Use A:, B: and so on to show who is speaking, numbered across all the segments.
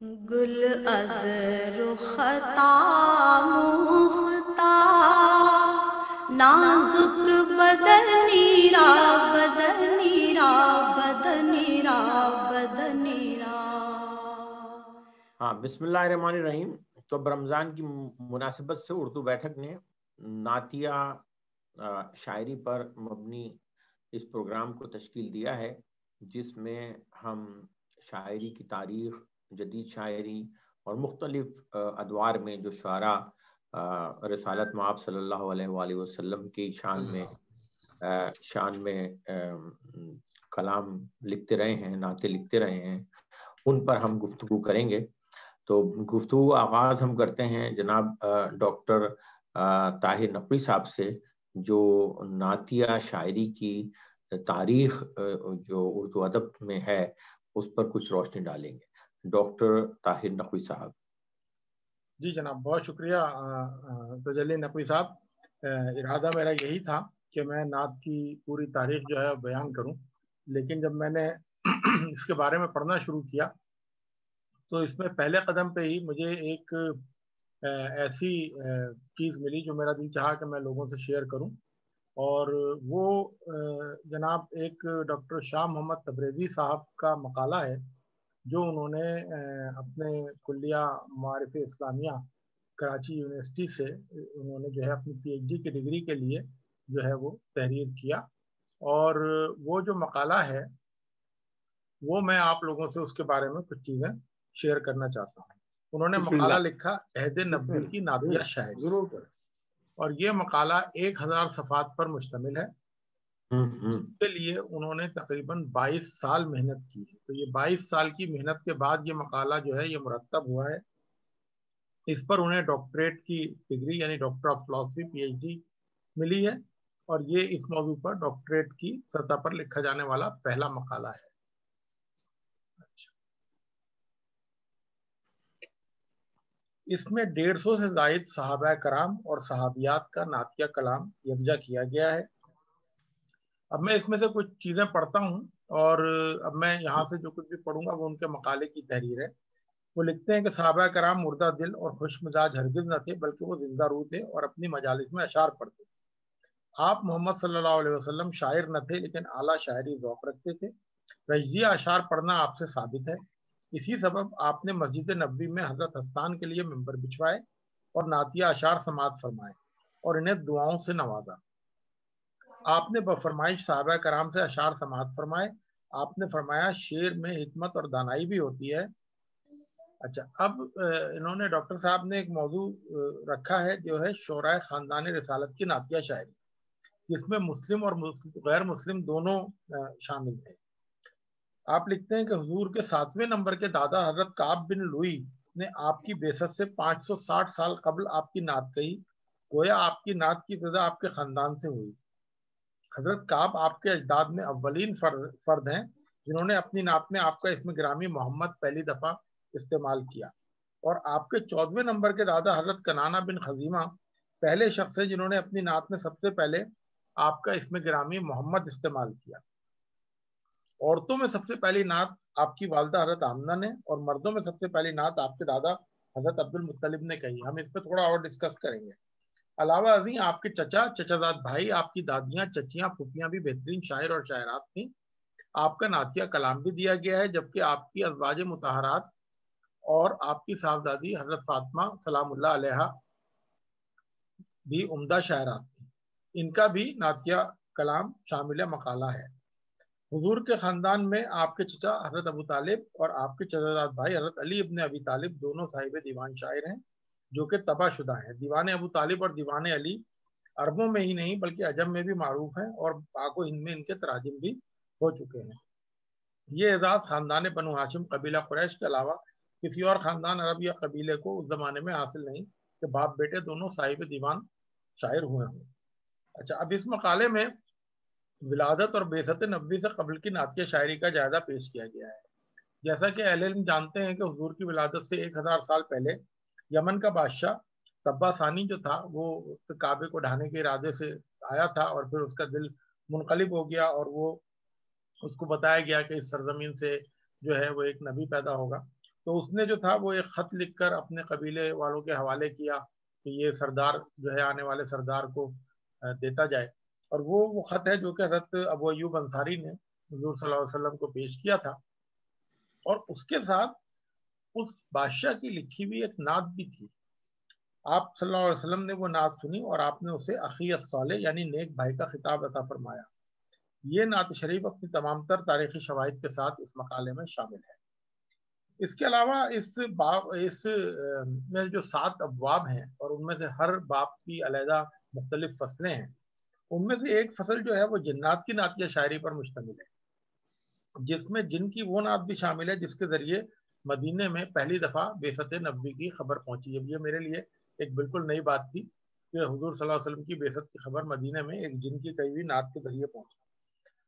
A: گل از رخطا مختا نازک بدنی را بدنی را بدنی را بدنی را۔
B: ہاں، بسم اللہ الرحمن الرحیم۔ تو اب رمضان کی مناسبت سے اردو بیٹھک نے نعتیہ شاعری پر مبنی اس پروگرام کو تشکیل دیا ہے، جس میں ہم شاعری کی تاریخ، جدید شاعری اور مختلف ادوار میں جو شعراء رسالت مآب صلی اللہ علیہ وآلہ وسلم کی شان میں کلام لکھتے رہے ہیں، نعتیں لکھتے رہے ہیں، ان پر ہم گفتگو کریں گے۔ تو گفتگو آغاز ہم کرتے ہیں جناب ڈاکٹر طاہر نقوی صاحب سے، جو نعتیہ شاعری کی تاریخ جو اردو ادب میں ہے اس پر کچھ روشنی ڈالیں گے۔ ڈاکٹر طاہر نقوی صاحب۔
C: جی جناب، بہت شکریہ تجلی نقوی صاحب۔ ارادہ میرا یہی تھا کہ میں نعت کی پوری تاریخ جو ہے بیان کروں، لیکن جب میں نے اس کے بارے میں پڑھنا شروع کیا تو اس میں پہلے قدم پہ ہی مجھے ایک ایسی چیز ملی جو میرا دل چاہا کہ میں لوگوں سے شیئر کروں، اور وہ جناب ایک ڈاکٹر شاہ محمد تبریزی صاحب کا مقالہ ہے، جو انہوں نے اپنے کلیہ معارف اسلامیہ کراچی یونیورسٹی سے انہوں نے جو ہے اپنی پی ایچ ڈی کی ڈگری کے لیے جو ہے وہ تحریر کیا، اور وہ جو مقالہ ہے وہ میں آپ لوگوں سے اس کے بارے میں کچھ چیزیں شیئر کرنا چاہتا ہوں۔ انہوں نے مقالہ لکھا عہد نبوی کی نعتیہ شاعری، اور یہ مقالہ 1000 صفحات پر مشتمل ہے، جس کے لیے انہوں نے تقریباً 22 سال محنت کی ہے۔ تو یہ 22 سال کی محنت کے بعد یہ مقالہ جو ہے یہ مرتب ہوا ہے۔ اس پر انہیں ڈاکٹریٹ کی ڈگری یعنی doctor of philosophy P H D ملی ہے، اور یہ اس موضوع پر ڈاکٹریٹ کی سطح پر لکھا جانے والا پہلا مقالہ ہے۔ اس میں 150 سے زائد صحابہ کرام اور صحابیات کا نعتیہ کلام یکجا کیا گیا ہے۔ اب میں اس میں سے کچھ چیزیں پڑھتا ہوں، اور اب میں یہاں سے جو کچھ بھی پڑھوں گا وہ ان کے مقالے کی تحریر ہے۔ وہ لکھتے ہیں کہ صحابہ کرام مردہ دل اور خوش مزاج ہرگز نہ تھے، بلکہ وہ زندہ روح تھے اور اپنی مجالس میں اشعار پڑھتے تھے۔ آپ محمد صلی اللہ علیہ وسلم شاعر نہ تھے، لیکن اعلیٰ شاعری ذوق رکھتے تھے۔ رجزیہ اشعار پڑھنا آپ سے ثابت ہے۔ اسی سبب آپ نے مسجد نبوی میں حضرت حسان کے لیے ممبر بچھوائے اور نعتیہ اشعار سماعت فرمائے اور انہیں دعاؤں سے نوازا۔ آپ نے بفرمائش صحابہ کرام سے اشعار سماعت فرمائے۔ آپ نے فرمایا شعر میں حکمت اور دانائی بھی ہوتی ہے۔ اچھا، اب انہوں نے ڈاکٹر صاحب نے ایک موضوع رکھا ہے جو ہے شعراء خاندان رسالت کی نعتیہ شاعری، جس میں مسلم اور غیر مسلم دونوں شامل تھے۔ آپ لکھتے ہیں کہ حضور کے 7ویں نمبر کے دادا حضرت کعب بن لوئی نے آپ کی بعثت سے 560 سال قبل آپ کی نعت کہی، گویا آپ کی نعت کی ابتدا آپ کے خاندان سے ہوئی۔ حضرت کعب آپ کے اجداد میں اولین فرد ہیں جنہوں نے اپنی نعت میں آپ کا اسم گرامی محمد پہلی دفعہ استعمال کیا، اور آپ کے 14ویں نمبر کے دادا حضرت کنانہ بن خزیمہ پہلے شخص ہیں جنہوں نے اپنی نعت میں سب سے پہلے آپ کا اسم گرامی محمد استعمال کیا۔ عورتوں میں سب سے پہلی نعت آپ کی والدہ حضرت آمنہ نے، اور مردوں میں سب سے پہلی نعت آپ کے دادا حضرت عبد المطلب نے کہی۔ ہم اس پہ تھوڑا اور ڈسکس کریں گے۔ علاوہ ازیں آپ کے چچا، چچازاد بھائی، آپ کی دادیاں، چچیاں، پھوپھیاں بھی بہترین شاعر اور شاعرات تھیں۔ آپ کا نعتیہ کلام بھی دیا گیا ہے، جبکہ آپ کی ازواج مطہرات اور آپ کی صاحبزادی حضرت فاطمہ سلام اللہ علیہا بھی عمدہ شاعرات تھیں۔ ان کا بھی نعتیہ کلام شامل مقالہ ہے۔ حضور کے خاندان میں آپ کے چچا حضرت ابو طالب اور آپ کے چچازاد بھائی حضرت علی ابن ابی طالب دونوں صاحب دیوان شاعر ہیں، جو کہ طبع شدہ ہیں۔ دیوان ابو طالب اور دیوان علی عربوں میں ہی نہیں بلکہ عجم میں بھی معروف ہیں، اور پاک و ہند میں ان کے تراجم بھی ہو چکے ہیں۔ یہ اعزاز خاندان بنو ہاشم قبیلہ قریش کے علاوہ کسی اور خاندان عرب یا قبیلے کو اس زمانے میں حاصل نہیں کہ باپ بیٹے دونوں صاحب دیوان شاعر ہوئے ہوں۔ اچھا، اب اس مقالے میں ولادت اور بعثت نبوی سے قبل کی نعتیہ شاعری کا جائزہ پیش کیا گیا ہے۔ جیسا کہ اہل علم جانتے ہیں کہ حضور کی ولادت سے 1000 سال پہلے یمن کا بادشاہ تبا ثانی جو تھا وہ کعبے کو ڈھانے کے ارادے سے آیا تھا، اور پھر اس کا دل منقلب ہو گیا، اور وہ اس کو بتایا گیا کہ اس سرزمین سے جو ہے وہ ایک نبی پیدا ہوگا، تو اس نے جو تھا وہ ایک خط لکھ کر اپنے قبیلے والوں کے حوالے کیا کہ یہ سردار جو ہے آنے والے سردار کو دیتا جائے، اور وہ خط ہے جو کہ حضرت ابو ایوب انصاری نے حضور صلی اللہ علیہ وسلم کو پیش کیا تھا، اور اس کے ساتھ اس بادشاہ کی لکھی ہوئی ایک نعت بھی تھی۔ آپ صلی اللہ علیہ وسلم نے وہ نعت سنی اور آپ نے اسے اخی الصالح یعنی نیک بھائی کا خطاب عطا فرمایا۔ یہ نعت شریف اپنی تمام تر تاریخی شواہد کے ساتھ اس مقالے میں شامل ہے۔ اس کے علاوہ اس میں جو 7 ابواب ہیں اور ان میں سے ہر باب کی علیحدہ مختلف فصلیں ہیں، ان میں سے ایک فصل جو ہے وہ جنات کی نعتیہ شاعری پر مشتمل ہے، جس میں جن کی وہ نعت بھی شامل ہے جس کے ذریعے مدینے میں پہلی دفعہ بعثت نبوی کی خبر پہنچی ہے۔ یہ میرے لیے ایک بالکل نئی بات تھی کہ حضور صلی اللہ علیہ وسلم کی بعثت کی خبر مدینے میں ایک جن کی کہی ہوئی نعت کے ذریعے پہنچی۔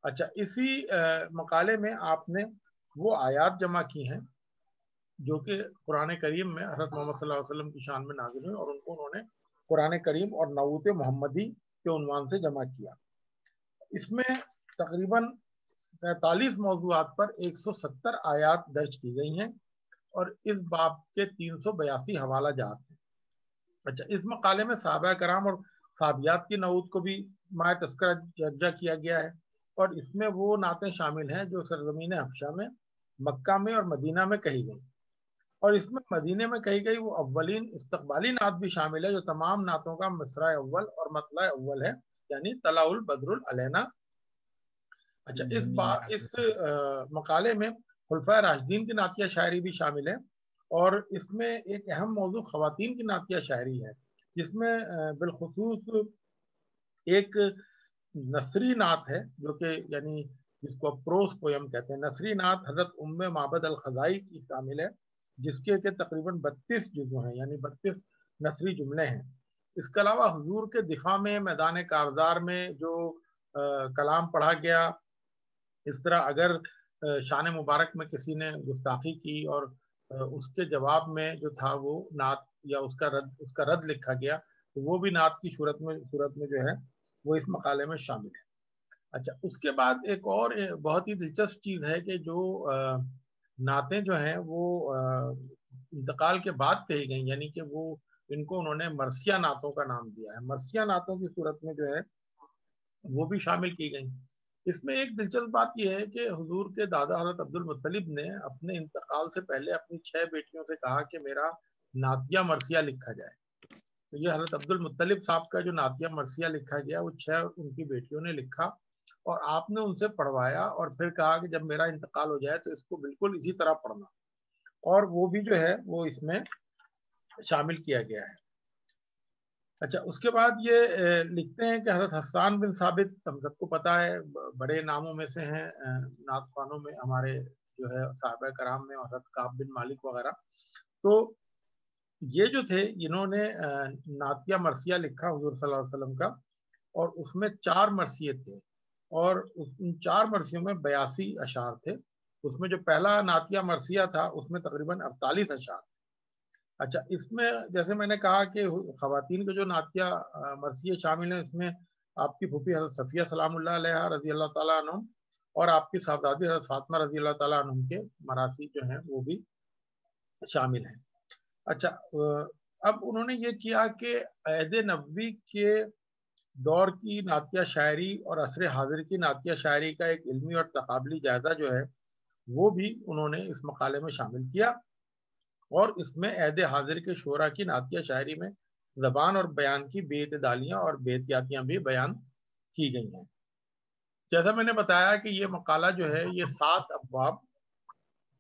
C: اچھا، اسی مقالے میں آپ نے وہ آیات جمع کی ہیں جو کہ قرآن کریم میں حضرت محمد صلی اللہ علیہ وسلم کی شان میں نازل ہوئی، اور ان کو انہوں نے قرآن کریم اور نعوت محمدی کے عنوان سے جمع کیا۔ اس میں تقریباً 47 موضوعات پر 170 آیات درج کی گئی ہیں، اور اس باب کے 382 حوالہ جات ہیں۔ اچھا، اس مقالے میں صحابہ کرام اور صحابیات کی نعوت کو بھی مائع تذکرہ درجہ کیا گیا ہے، اور اس میں وہ نعتیں شامل ہیں جو سرزمین حبشہ میں، مکہ میں اور مدینہ میں کہی گئی، اور اس میں مدینے میں کہی گئی وہ اولین استقبالی نعت بھی شامل ہے جو تمام نعتوں کا مصرع اول اور مطلع اول ہے، یعنی طلع البدر علینا۔ اچھا، اس مقالے میں خلفائے راشدین کی نعتیہ شاعری بھی شامل ہے، اور اس میں ایک اہم موضوع خواتین کی نعتیہ شاعری ہے، جس میں بالخصوص ایک نثری نعت ہے جو کہ یعنی جس کو پروس پویم کہتے ہیں۔ نثری نعت حضرت ام معبد الخزائی کی شامل ہے، جس کے تقریباً 32 جزو ہیں، یعنی 32 نثری جملے ہیں۔ اس کے علاوہ حضور کے دفاع میں میدان کارزار میں جو کلام پڑھا گیا، اس طرح اگر شان مبارک میں کسی نے گستاخی کی اور اس کے جواب میں جو تھا وہ نعت یا اس کا رد لکھا گیا، تو وہ بھی نعت کی صورت میں جو ہے وہ اس مقالے میں شامل ہے۔ اچھا، اس کے بعد ایک اور بہت ہی دلچسپ چیز ہے کہ جو نعتیں جو ہیں وہ انتقال کے بعد کہی گئی، یعنی کہ وہ ان کو انہوں نے مرثیہ نعتوں کا نام دیا ہے۔ مرثیہ نعتوں کی صورت میں جو ہے وہ بھی شامل کی گئی۔ اس میں ایک دلچسپ بات یہ ہے کہ حضور کے دادا حضرت عبد المطلب نے اپنے انتقال سے پہلے اپنی 6 بیٹیوں سے کہا کہ میرا نعتیہ مرثیہ لکھا جائے، تو یہ حضرت عبد المطلب صاحب کا جو نعتیہ مرثیہ لکھا گیا وہ 6 ان کی بیٹیوں نے لکھا، اور آپ نے ان سے پڑھوایا اور پھر کہا کہ جب میرا انتقال ہو جائے تو اس کو بالکل اسی طرح پڑھنا، اور وہ بھی جو ہے وہ اس میں شامل کیا گیا ہے۔ اچھا، اس کے بعد یہ لکھتے ہیں کہ حضرت حسان بن ثابت، ہم سب کو پتا ہے بڑے ناموں میں سے ہیں نعت خوانوں میں ہمارے جو ہے صحابہ کرام میں، حضرت کعب بن مالک وغیرہ، تو یہ جو تھے انہوں نے نعتیہ مرثیہ لکھا حضور صلی اللہ علیہ وسلم کا، اور اس میں 4 مرثیے تھے، اور ان 4 مرثیوں میں 82 اشعار تھے۔ اس میں جو پہلا نعتیہ مرثیہ تھا اس میں تقریباً 48 اشعار۔ اچھا، اس میں جیسے میں نے کہا کہ خواتین کے جو نعتیہ مرثیے شامل ہیں، اس میں آپ کی پھوپھی حضرت صفیہ سلام اللہ علیہ رضی اللہ تعالیٰ عنہ اور آپ کی صاحبزادی حضرت فاطمہ رضی اللہ تعالیٰ عنہ کے مراثی جو ہیں وہ بھی شامل ہیں۔ اچھا، اب انہوں نے یہ کیا کہ عہد نبوی کے دور کی نعتیہ شاعری اور عصر حاضر کی نعتیہ شاعری کا ایک علمی اور تقابلی جائزہ جو ہے وہ بھی انہوں نے اس مقالے میں شامل کیا، اور اس میں عہد حاضر کے شعراء کی نعتیہ شاعری میں زبان اور بیان کی بے اعتدالیاں اور بے احتیاطیاں بھی بیان کی گئی ہیں۔ جیسا میں نے بتایا کہ یہ مقالہ جو ہے یہ 7 ابواب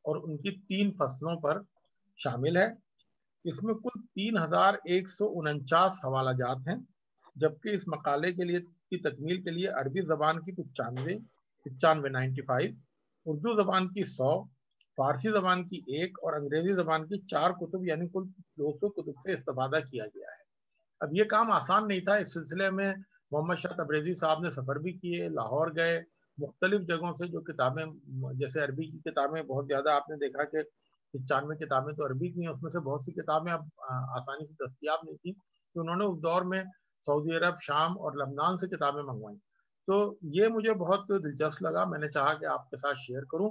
C: اور ان کی 3 فصلوں پر شامل ہے۔ اس میں کل 3149 حوالہ جات ہیں، جبکہ اس مقالے کے لیے کی تکمیل کے لیے عربی زبان کی 95 اردو زبان کی 100، فارسی زبان کی 1 اور انگریزی زبان کی 4 کتب یعنی کل 200 کتب سے استفادہ کیا گیا ہے۔ اب یہ کام آسان نہیں تھا، اس سلسلے میں محمد شاہ تبریزی صاحب نے سفر بھی کیے، لاہور گئے، مختلف جگہوں سے جو کتابیں، جیسے عربی کی کتابیں بہت زیادہ آپ نے دیکھا کہ 95 کتابیں تو عربی کی ہیں، اس میں سے بہت سی کتابیں اب آسانی سے دستیاب نہیں تھیں، تو انہوں نے اس دور میں سعودی عرب، شام اور لبنان سے کتابیں منگوائیں۔ تو یہ مجھے بہت دلچسپ لگا، میں نے چاہا کہ آپ کے ساتھ شیئر کروں،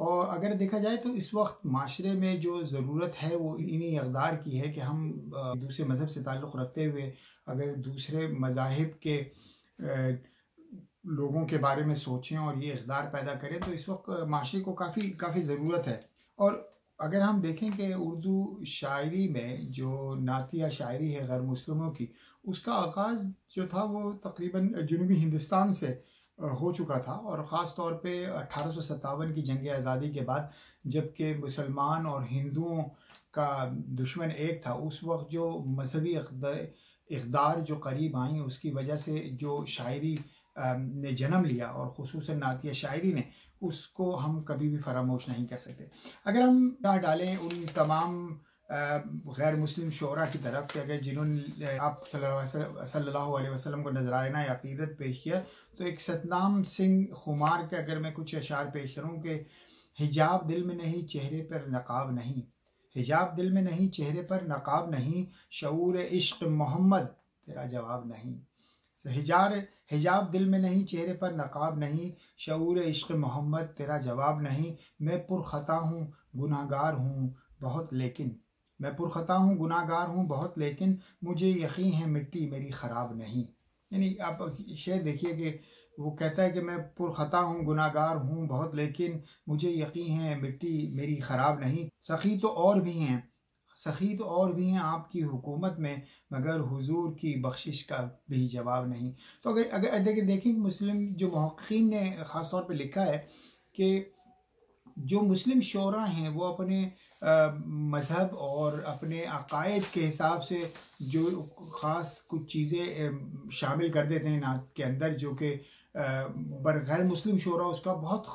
D: اور اگر دیکھا جائے تو اس وقت معاشرے میں جو ضرورت ہے وہ انہی اقدار کی ہے کہ ہم دوسرے مذہب سے تعلق رکھتے ہوئے اگر دوسرے مذاہب کے لوگوں کے بارے میں سوچیں اور یہ اقدار پیدا کریں تو اس وقت معاشرے کو کافی ضرورت ہے. اور اگر ہم دیکھیں کہ اردو شاعری میں جو نعتیہ شاعری ہے غیر مسلموں کی، اس کا آغاز جو تھا وہ تقریباً جنوبی ہندوستان سے ہو چکا تھا، اور خاص طور پہ 1857 کی جنگ آزادی کے بعد جب کہ مسلمان اور ہندوؤں کا دشمن ایک تھا، اس وقت جو مذہبی اقدار جو قریب آئیں اس کی وجہ سے جو شاعری نے جنم لیا، اور خصوصاً نعتیہ شاعری نے، اس کو ہم کبھی بھی فراموش نہیں کر سکتے. اگر ہم نگاہ ڈالیں ان تمام غیر مسلم شعراء کی طرف کہ اگر جنہوں نے آپ صلی اللہ علیہ وسلم کو نذرانہ عقیدت پیش کیا، تو ایک ستنام سنگھ خمار کے اگر میں کچھ اشعار پیش کروں کہ حجاب دل میں نہیں چہرے پر نقاب نہیں، حجاب دل میں نہیں چہرے پر نقاب نہیں، شعور عشق محمد تیرا جواب نہیں. حجاب دل میں نہیں چہرے پر نقاب نہیں، شعور عشق محمد تیرا جواب نہیں. میں پرخطا ہوں گناہ گار ہوں بہت لیکن، میں پرخطا ہوں گناہ گار ہوں بہت لیکن، مجھے یقین ہے مٹی میری خراب نہیں. یعنی آپ شعر دیکھیے کہ وہ کہتا ہے کہ میں پرخطا ہوں گناہ گار ہوں بہت لیکن، مجھے یقین ہے مٹی میری خراب نہیں. سخی تو اور بھی ہیں آپ کی حکومت میں، مگر حضور کی بخشش کا بھی جواب نہیں. تو اگر دیکھیں مسلم جو محققین نے خاص طور پہ لکھا ہے کہ جو مسلم شعراء ہیں وہ اپنے مذہب اور اپنے عقائد کے حساب سے جو خاص کچھ چیزیں شامل کر دیتے ہیں نعت کے اندر، جو کہ غیر مسلم شعراء اس کا بہت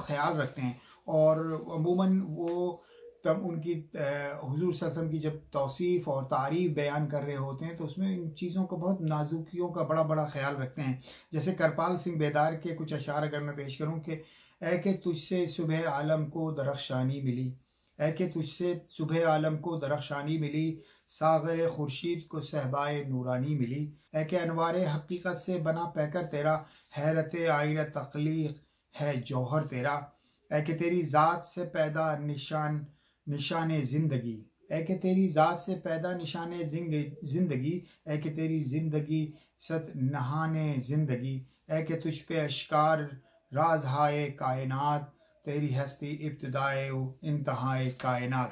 D: خیال رکھتے ہیں، اور عموماً وہ تب ان کی حضور صلی اللہ علیہ وسلم کی جب توصیف اور تعریف بیان کر رہے ہوتے ہیں تو اس میں ان چیزوں کو بہت نازکیوں کا بڑا خیال رکھتے ہیں. جیسے کرپال سنگھ بیدار کے کچھ اشعار اگر میں پیش کروں کہ اے کہ تجھ سے صبح عالم کو درخشانی ملی، اے کہ تجھ سے صبح عالم کو درخشانی ملی، ساغر خورشید کو صحبائے نورانی ملی. اے کہ انوار حقیقت سے بنا پیکر تیرا، حیرت آئینہ تخلیق ہے جوہر تیرا. اے کہ تیری ذات سے پیدا نشان زندگی، اے کہ تیری ذات سے پیدا نشان زندگی، اے کہ تیری زندگی ست نہان زندگی، اے کہ تجھ پہ اشکار راز ہائے کائنات، تیری ہستی ابتدائے و انتہائے کائنات.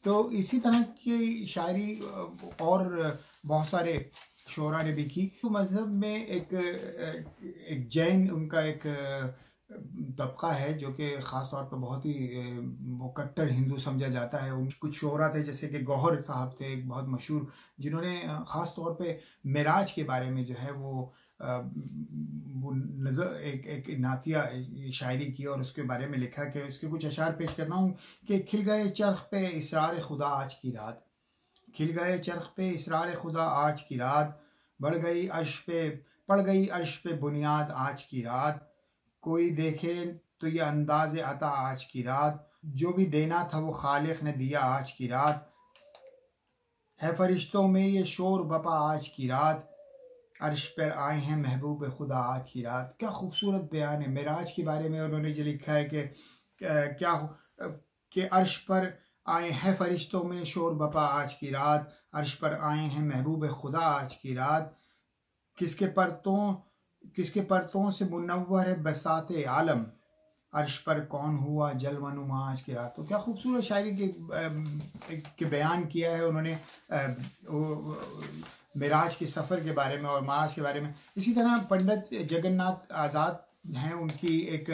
D: تو اسی طرح کی شاعری اور بہت سارے شعراء نے بھی کی. تو مذہب میں ایک جین ان کا ایک طبقہ ہے جو کہ خاص طور پر بہت ہی مکٹر ہندو سمجھا جاتا ہے. ان کچھ شعراء تھے جیسے کہ گوہر صاحب تھے ایک بہت مشہور، جنہوں نے خاص طور پہ معراج کے بارے میں جو ہے وہ ایک نعتیہ شاعری کی اور اس کے بارے میں لکھا کہ اس کے کچھ اشعار پیش کرتا ہوں کہ کھل گئے چرخ پہ اسرار خدا آج کی رات، کھل گئے چرخ پہ اسرار خدا آج کی رات، پڑ گئی عرش پہ بنیاد آج کی رات، کوئی دیکھے تو یہ انداز عطا آج کی رات، جو بھی دینا تھا وہ خالق نے دیا آج کی رات، ہے فرشتوں میں یہ شور بپا آج کی رات، عرش پر آئے ہیں محبوب خدا آج کی رات. کیا خوبصورت بیان ہے. معراج کے بارے میں انہوں نے جو لکھا ہے کہ عرش پر آئے ہیں فرشتوں میں شور بپا آج کی رات، عرش پر آئے ہیں محبوب خدا آج کی رات، کس کے پرتوں سے منور ہے بساط عالم، عرش پر کون ہوا جلوہ نما آج کی رات. تو کیا خوبصورت شاعری کے بیان کیا ہے انہوں نے معراج کے سفر کے بارے میں اور معراج کے بارے میں. اسی طرح پنڈت جگن ناتھ آزاد ہیں، ان کی ایک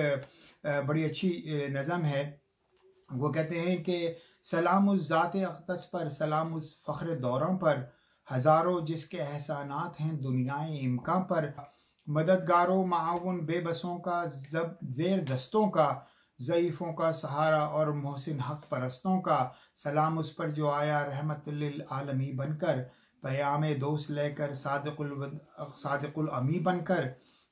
D: بڑی اچھی نظم ہے. وہ کہتے ہیں کہ سلام اس ذات اقدس پر، سلام اس فخر دوروں پر، ہزاروں جس کے احسانات ہیں دنیائے امکان پر، مددگاروں معاون بے بسوں کا زیر دستوں کا، ضعیفوں کا سہارا اور محسن حق پرستوں کا، سلام اس پر جو آیا رحمت للعالمی بن کر، پیام دوست لے کر صادق الامی بن کر،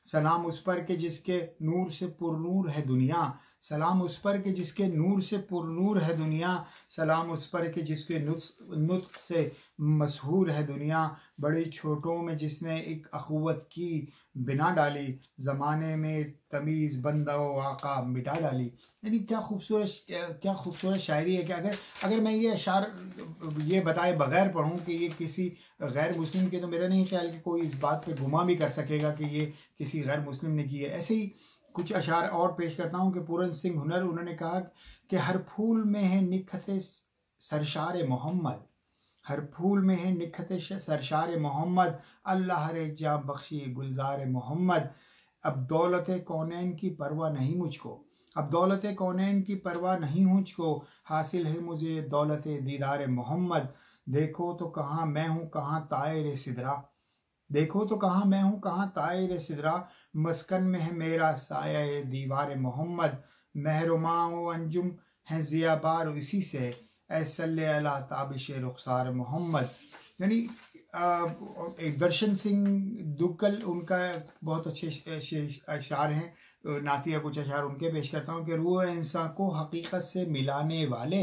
D: سلام اس پر کہ جس کے نور سے پر نور ہے دنیا، سلام اس پر کہ جس کے نور سے پر نور ہے دنیا، سلام اس پر کہ جس کے نطق سے مسحور ہے دنیا، بڑے چھوٹوں میں جس نے ایک اخوت کی بنا ڈالی، زمانے میں تمیز بندہ و آقا مٹا ڈالی۔ یعنی کیا خوبصورت شاعری ہے کہ اگر میں یہ اشعار یہ بتائے بغیر پڑھوں کہ یہ کسی غیر مسلم کے، تو میرا نہیں خیال کہ کوئی اس بات پہ گمان بھی کر سکے گا کہ یہ کسی غیر مسلم نے کی ہے۔ ایسے ہی کچھ اشعار اور پیش کرتا ہوں کہ پورن سنگھ ہنر، انہوں نے کہا کہ ہر پھول میں ہے نکھت سرشار محمد، ہر پھول میں ہے نکھت سرشار محمد، اللہ رے جاں بخشی گلزار محمد، اب دولت کونین کی پرواہ نہیں مجھ کو، اب دولت کونین کی پرواہ نہیں مجھ کو، حاصل ہے مجھے دولت دیدار محمد، دیکھو تو کہاں میں ہوں کہاں طائر سدرا، دیکھو تو کہاں میں ہوں کہاں طائر سدرا، مسکن میں ہے میرا سایہ دیوار محمد، مہرماں و انجم ہیں ضیا بار اسی سے، اے صلی علی تابش رخسار محمد۔ یعنی درشن سنگھ دگل ان کا بہت اچھے اشعار ہیں، نعتیہ کچھ اشعار ان کے پیش کرتا ہوں کہ روح انسان کو حقیقت سے ملانے والے،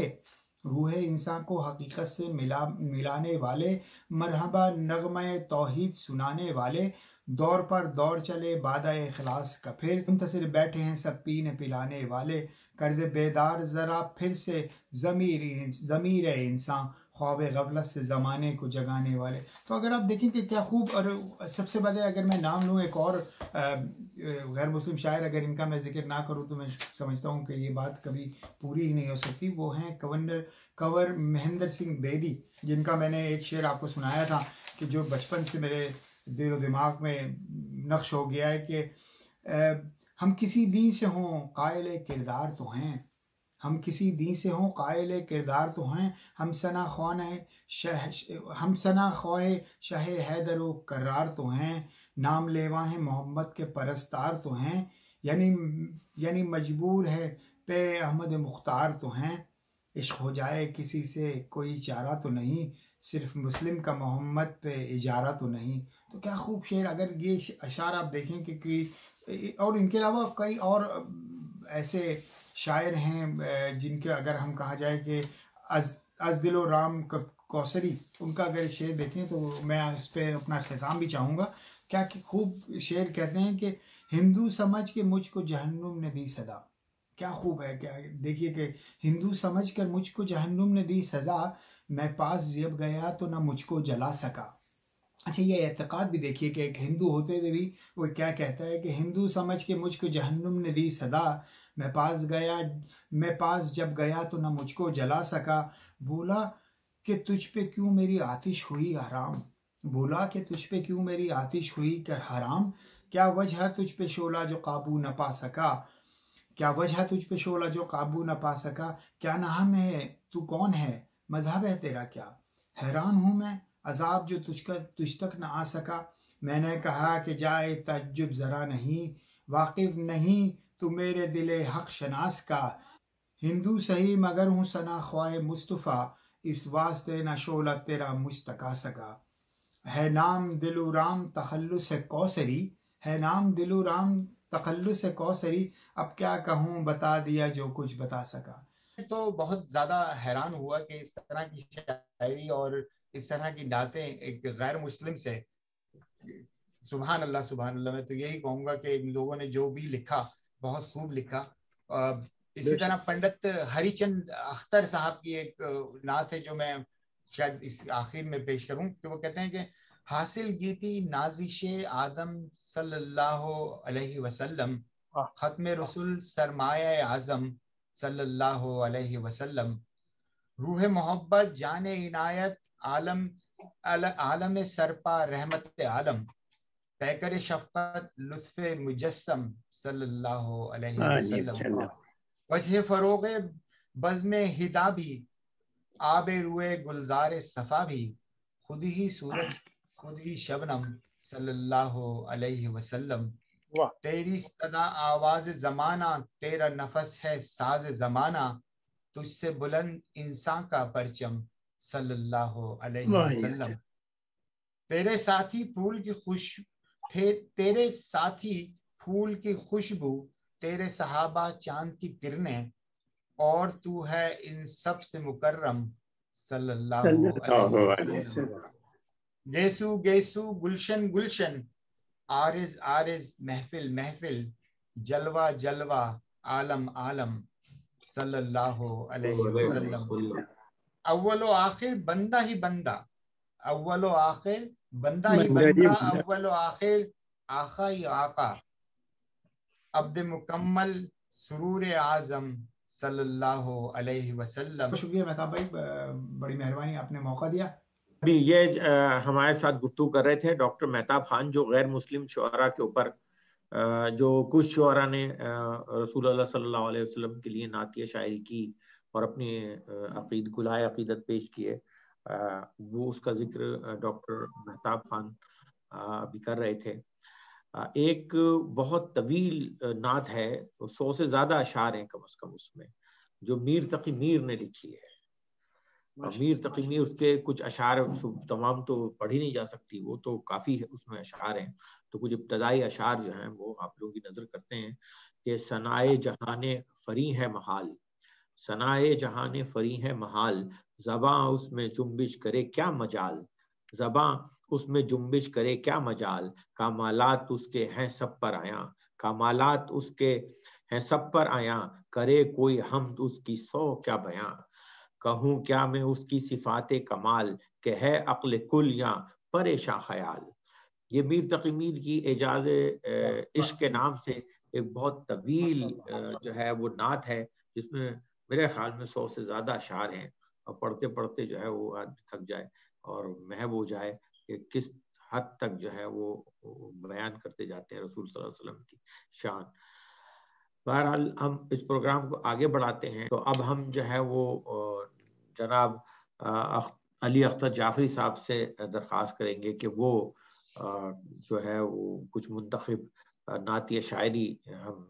D: روح انسان کو حقیقت سے ملانے والے، مرحبا نغمہ توحید سنانے والے، دور پر دور چلے بادہ اخلاص کا پھر، منتظر بیٹھے ہیں سب پینے پلانے والے، کر دے بیدار ذرا پھر سے ضمیر انسان، خواب غفلت سے زمانے کو جگانے والے۔ تو اگر آپ دیکھیں کہ کیا خوب، اور سب سے بڑے اگر میں نام لوں ایک اور غیر مسلم شاعر، اگر ان کا میں ذکر نہ کروں تو میں سمجھتا ہوں کہ یہ بات کبھی پوری ہی نہیں ہو سکتی، وہ ہیں کنور مہندر سنگھ بیدی، جن کا میں نے ایک شعر آپ کو سنایا تھا کہ جو بچپن سے میرے دل و دماغ میں نقش ہو گیا ہے کہ ہم کسی دین سے ہوں قائل کردار تو ہیں، ہم کسی دین سے ہوں قائل کردار تو ہیں، ہم ثنا خواہ شاہ حیدر و کرار تو ہیں، نام لیوا ہیں محمد کے پرستار تو ہیں، یعنی مجبور ہے پہ احمد مختار تو ہیں، عشق ہو جائے کسی سے کوئی چارہ تو نہیں، صرف مسلم کا محمد پہ اجارہ تو نہیں۔ تو کیا خوب شعر، اگر یہ اشعار آپ دیکھیں کہ اور ان کے علاوہ کئی اور ایسے شاعر ہیں جن کے اگر ہم کہا جائے کہ از دل و رام کوثری، ان کا اگر شعر دیکھیں تو میں اس پہ اپنا اختتام بھی چاہوں گا۔ کیا کہ خوب شعر کہتے ہیں کہ ہندو سمجھ کے مجھ کو جہنم نے دی سزا، کیا خوب ہے، کیا دیکھیے کہ ہندو سمجھ کر مجھ کو جہنم نے دی سزا، میں پاس جب گیا تو نہ مجھ کو جلا سکا۔ اچھا، یہ اعتقاد بھی دیکھیے کہ ایک ہندو ہوتے ہوئے بھی وہ کیا کہتا ہے کہ ہندو سمجھ کے مجھ کو جہنم نے دی سزا، میں پاس جب گیا تو نہ مجھ کو جلا سکا، بولا کہ تجھ پہ کیوں میری آتش ہوئی حرام، بولا کہ تجھ پہ کیوں میری آتش ہوئی کر حرام، کیا وجہ تجھ پہ شعلہ جو قابو نہ پا سکا، کیا وجہ تجھ پہ شعلہ جو قابو نہ پا سکا، کیا نام ہے تو کون ہے مذہب ہے تیرا کیا، حیران ہوں میں عذاب جو تجھ تک نہ آ سکا، میں نے کہا کہ جائے تعجب ذرا نہیں، واقف نہیں تو میرے دل حق شناس کا، ہندو صحیح مگر ہوں ثنا خواہ مصطفیٰ، اس واسطے نہ شعلہ تیرا مجھ تک آ سکا، ہے نام دلو رام تخلص ہے کوثری، ہے نام دلو رام تخلص ہے کوثری، اب کیا کہوں بتا دیا جو کچھ بتا سکا۔ تو بہت زیادہ حیران ہوا کہ اس طرح کی شاعری اور اس طرح کی نعتیں ایک غیر مسلم سے، سبحان اللہ سبحان اللہ، میں تو یہی کہوں گا کہ ان لوگوں نے جو بھی لکھا بہت خوب لکھا۔ اسی طرح پنڈت ہری چند اختر صاحب کی ایک نعت ہے جو میں شاید اس آخر میں پیش کروں، کہ وہ کہتے ہیں کہ حاصل گیتی نازش آدم صلی اللہ علیہ وسلم، ختم رسول سرمایہ اعظم صلی اللہ علیہ وسلم، روح محبت جان عنایت عالم سرپا رحمت عالم، پیکر شفقت لطف مجسم صلی اللہ علیہ وسلم، وجہ فروغ بزم ہدا بھی، آب روئے گلزار صفا بھی، خود ہی سورج خود ہی شبنم صلی اللہ علیہ وسلم، تیری صدا آواز زمانہ، تیرا نفس ہے ساز زمانہ، تجھ سے بلند انسان کا پرچم صلی اللہ علیہ وسلم، تیرے ساتھی پھول کی خوشبو تیرے صحابہ چاند کی کرنیں اور تو ہے ان سب سے مکرم صلی اللہ علیہ وسلم. گیسو گیسو گلشن گلشن عارض عارض محفل محفل جلوہ جلوہ عالم عالم صلی اللہ علیہ وسلم. اول و آخر بندہ ہی بندہ، اول و آخر بندہ ہی بندہ، اول و آخر آقا ہی آقا، عبد مکمل سرور اعظم صلی اللہ علیہ وسلم. شکریہ مہتاب بھائی، بڑی مہربانی، آپ نے موقع دیا.
B: ابھی یہ ہمارے ساتھ گفتگو کر رہے تھے ڈاکٹر مہتاب خان، جو غیر مسلم شعراء کے اوپر جو کچھ شعراء نے رسول اللہ صلی اللہ علیہ وسلم کے لیے نعتیہ شاعری کی اور اپنی گلہائے عقیدت پیش کیے، وہ اس کا ذکر ڈاکٹر مہتاب خان ابھی کر رہے تھے. ایک بہت طویل نعت ہے، 100 سے زیادہ اشعار ہیں کم از کم اس میں، جو میر تقی میر نے لکھی ہے. میر تقی میر، اس کے کچھ اشعار تمام تو پڑھی نہیں جا سکتی، وہ تو کافی ہے، اس میں اشعار ہیں. تو کچھ ابتدائی اشعار جو ہیں وہ آپ لوگ کی نظر کرتے ہیں کہ ثنائے جہان فری ہے محال، ثنائے جہان فری ہے محال، زباں اس میں جنبش کرے کیا مجال، زباں اس میں جنبش کرے کیا مجال، کمالات اس کے ہیں سب پر آیا، کمالات اس کے ہیں سب پر آیا، کرے کوئی حمد اس کی 100 کیا بیاں، کہوں کیا میں اس کی صفات کمال، کہ ہے عقل کل یا پریشاں خیال. یہ میر تقی میر کی اعجاز عشق کے نام سے ایک بہت طویل جو ہے وہ نعت ہے، جس میں میرے خیال میں 100 سے زیادہ اشعار ہیں، اور پڑھتے پڑھتے جو ہے وہ آدمی تھک جائے اور محو ہو جائے کہ کس حد تک جو ہے وہ بیان کرتے جاتے ہیں رسول صلی اللہ علیہ وسلم کی شان. بہرحال ہم اس پروگرام کو آگے بڑھاتے ہیں. تو اب ہم جو ہے وہ جناب علی اختر جعفری صاحب سے درخواست کریں گے کہ وہ جو ہے وہ کچھ منتخب نعتیہ شاعری ہم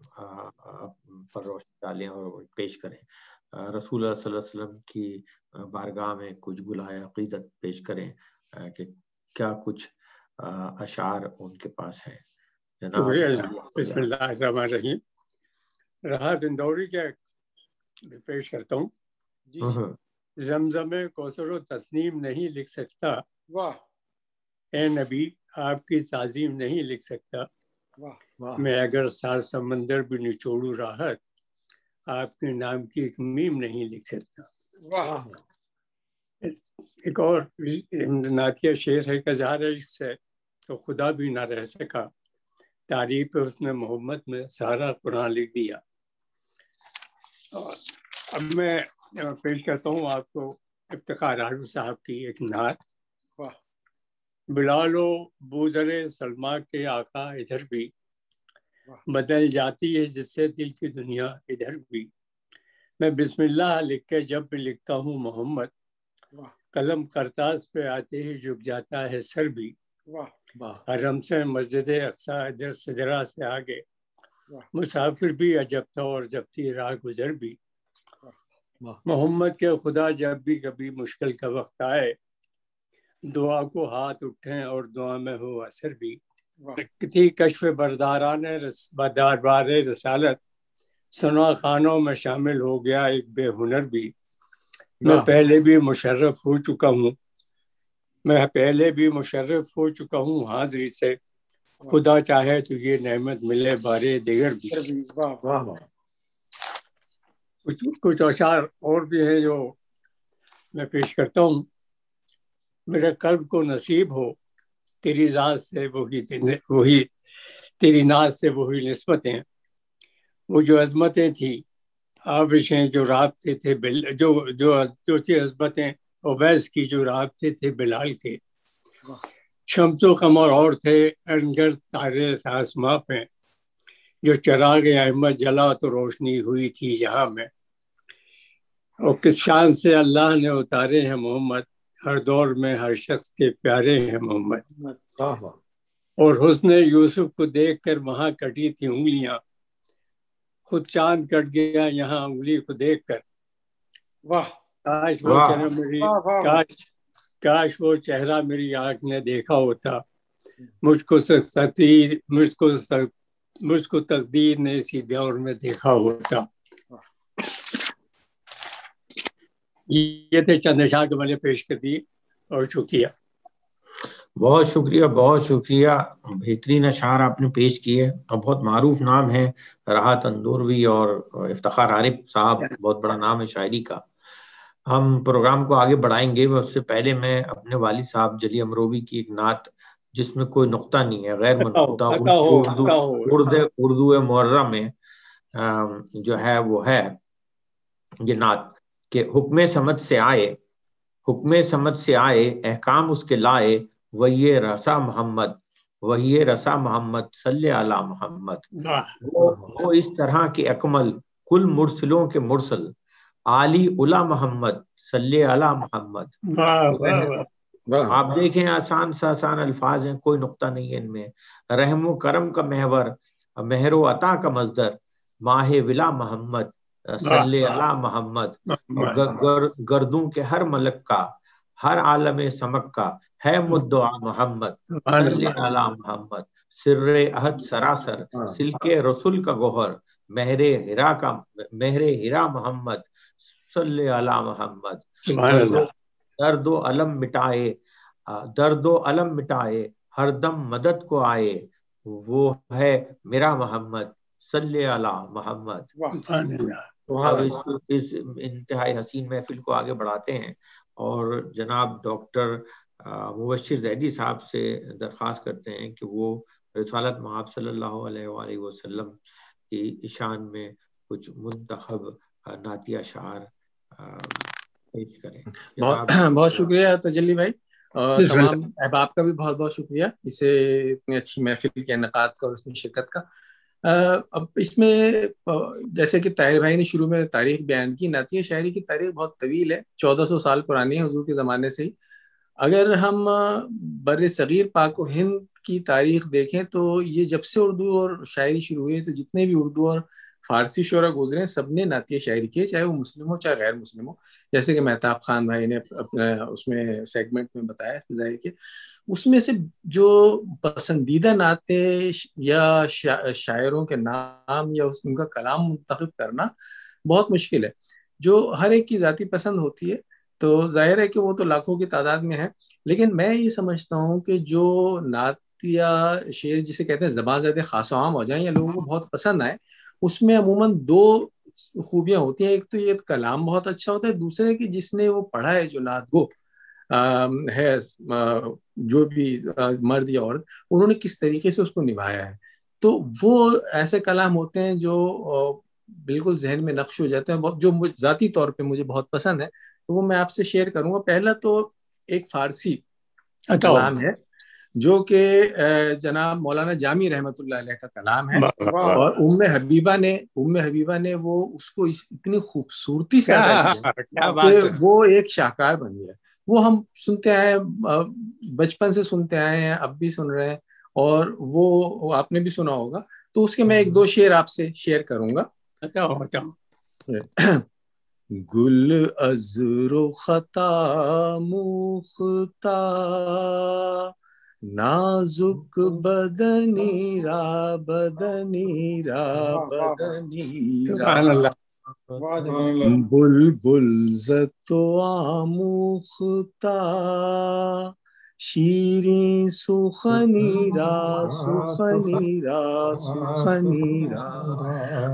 B: پر روشنی ڈالیں اور پیش کریں. رسول اللہ صلی اللہ علیہ وسلم کی بارگاہ میں کچھ گلہائے عقیدت پیش کریں کہ کیا کچھ اشعار ان کے پاس ہیں.
E: بسم اللہ الرحمن الرحیم. راحت اندوری کے پیش کرتا ہوں. زمزم کوثر و تسنیم نہیں لکھ سکتا،
C: واہ
E: اے نبی آپ کی تعظیم نہیں لکھ سکتا، میں اگر سار سمندر بھی نچوڑوں راحت آپ کے نام کی ایک میم نہیں لکھ سکتا. ایک اور نعتیہ شعر ہے کہ اظہار عشق سے تو خدا بھی نہ رہ سکا، تعریف اس نے محمد میں سارا قرآن لکھ دیا. اب میں پیش کرتا ہوں آپ کو افتخار عارف صاحب کی ایک نعت. بلال و بوذر سلمہ کے آقا ادھر بھی، بدل جاتی ہے جس سے دل کی دنیا ادھر بھی. میں بسم اللہ لکھ کے جب بھی لکھتا ہوں محمد، قلم کرتاز پہ آتے ہی جھک جاتا ہے سر بھی. حرم سے مسجد اقصی ادھر سدرا سے آگے، مسافر بھی عجب تھا اور جب تھی راہ گزر بھی. محمد کے خدا جب بھی کبھی مشکل کا وقت آئے، دعا کو ہاتھ اٹھیں اور دعا میں ہو اثر بھی. تھی کشف بردار رسالت، سنا خانوں میں شامل ہو گیا ایک بے ہنر بھی. میں پہلے بھی مشرف ہو چکا ہوں حاضری سے، خدا چاہے تو یہ نعمت ملے بارے دیگر بھی. کچھ اشعار اور بھی ہیں جو میں پیش کرتا ہوں. میرے قلب کو نصیب ہو تیری ذات سے وہی تیری ناز سے وہی نسبتیں، وہ جو عظمتیں تھیں آبشیں جو رابطے تھے جو تھی عظمتیں اویس کی جو رابطے تھے بلال کے. شمس و قمر اور تھے انگر تارے آسماں پہ، جو چراغ احمد جلا تو روشنی ہوئی تھی جہاں میں. اور کس شان سے اللہ نے اتارے ہیں محمد، ہر دور میں ہر شخص کے پیارے ہیں محمد. اور حسن یوسف کو دیکھ کر وہاں کٹی تھی انگلیاں، خود چاند کٹ گیا یہاں انگلی کو دیکھ کر. کاش وہ چہرہ میری آنکھ نے دیکھا ہوتا، مجھ کو مجھ کو تقدیر نے اسی دور میں دیکھا ہوتا. یہ تھے چند اشعار جو میں نے پیش کر دی اور شکریہ.
B: بہت شکریہ، بہت شکریہ. بہترین اشعار آپ نے پیش کیے اور بہت معروف نام ہے راحت اندوروی اور افتخار عارف صاحب، بہت بڑا نام ہے شاعری کا. ہم پروگرام کو آگے بڑھائیں گے، اس سے پہلے میں اپنے والد صاحب جلی امروی کی ایک نعت جس میں کوئی نقطہ نہیں ہے، غیر منقوطہ اردو معرہ میں جو ہے وہ ہے یہ نعت کہ حکم سمت سے آئے، حکم سمت سے آئے احکام اس کے لائے، وہی رسا محمد، وہی رسا محمد صلی علی محمد. وہ اس طرح کے اکمل کل مرسلوں کے مرسل، عالی الا محمد صلی علی محمد. آپ دیکھیں آسان سے آسان الفاظ ہیں، کوئی نقطہ نہیں ہے ان میں. رحم و کرم کا محور، مہر و عطا کا مصدر، ماہ ولا محمد صلی علی محمد. گردوں کے ہر ملک کا، ہر عالم سمک کا ہے مدعا محمد صلی علی محمد. سر احد سراسر سلک رسول کا گوہر، مہر ہیرا محمد صلی علی محمد. درد و علم مٹائے، درد و علم مٹائے، ہر دم مدد کو آئے، وہ ہے میرا محمد صلی علی محمد. اب اس انتہائی حسین محفل کو آگے بڑھاتے ہیں اور جناب ڈاکٹر مبشر زیدی صاحب سے درخواست کرتے ہیں کہ وہ رسالت مآب صلی اللہ علیہ وآلہ وسلم کی شان میں کچھ منتخب نعتیہ اشعار پیش کریں.
F: بہت شکریہ تجلی بھائی، اور تمام احباب کا بھی بہت بہت شکریہ اسے اتنی اچھی محفل کے انعقاد کا اور اس میں شرکت کا. اب اس میں جیسے کہ طاہر بھائی نے شروع میں تاریخ بیان کی، نعتیہ شاعری کی تاریخ بہت طویل ہے، 1400 سال پرانی ہے حضور کے زمانے سے ہی. اگر ہم بر صغیر پاک و ہند کی تاریخ دیکھیں تو یہ جب سے اردو اور شاعری شروع ہوئی تو جتنے بھی اردو اور فارسی شعراء گزرے سب نے نعتیہ شاعری کی، چاہے وہ مسلم ہو چاہے غیر مسلم ہو. جیسے کہ مہتاب خان بھائی نے اپنا اس میں سیگمنٹ میں بتایا ظاہر کہ اس میں سے جو پسندیدہ نعتیں یا شاعروں کے نام یا ان کا کلام منتخب کرنا بہت مشکل ہے، جو ہر ایک کی ذاتی پسند ہوتی ہے. تو ظاہر ہے کہ وہ تو لاکھوں کی تعداد میں ہے، لیکن میں یہ سمجھتا ہوں کہ جو نعتیہ شعر جسے کہتے ہیں زبان زدہ خاص و عام ہو جائیں یا لوگوں کو بہت پسند آئے، اس میں عموماً دو خوبیاں ہوتی ہیں. ایک تو یہ کلام بہت اچھا ہوتا ہے، دوسرے کہ جس نے وہ پڑھا ہے، جو نعت گو ہے، جو بھی مرد یا عورت، انہوں نے کس طریقے سے اس کو نبھایا ہے. تو وہ ایسے کلام ہوتے ہیں جو بالکل ذہن میں نقش ہو جاتے ہیں، جو ذاتی طور پہ مجھے بہت پسند ہے. تو وہ میں آپ سے شیئر کروں گا. پہلا تو ایک فارسی کلام ہے جو کہ جناب مولانا جامی رحمۃ اللہ علیہ کا کلام ہے، اور ام حبیبہ نے وہ اس کو اتنی خوبصورتی سے ادا کیا کہ وہ ایک شاہکار بن گیا. وہ ہم سنتے آئے ہیں، بچپن سے سنتے آئے ہیں، اب بھی سن رہے ہیں، اور وہ آپ نے بھی سنا ہوگا. تو اس کے میں ایک دو شعر آپ سے شیئر کروں گا. گل از رختا موختا، نازک بدنی را بدنی را بدنی را، بلبل زتو آموختا، شیریں سخنی را سخنی را سخنی را.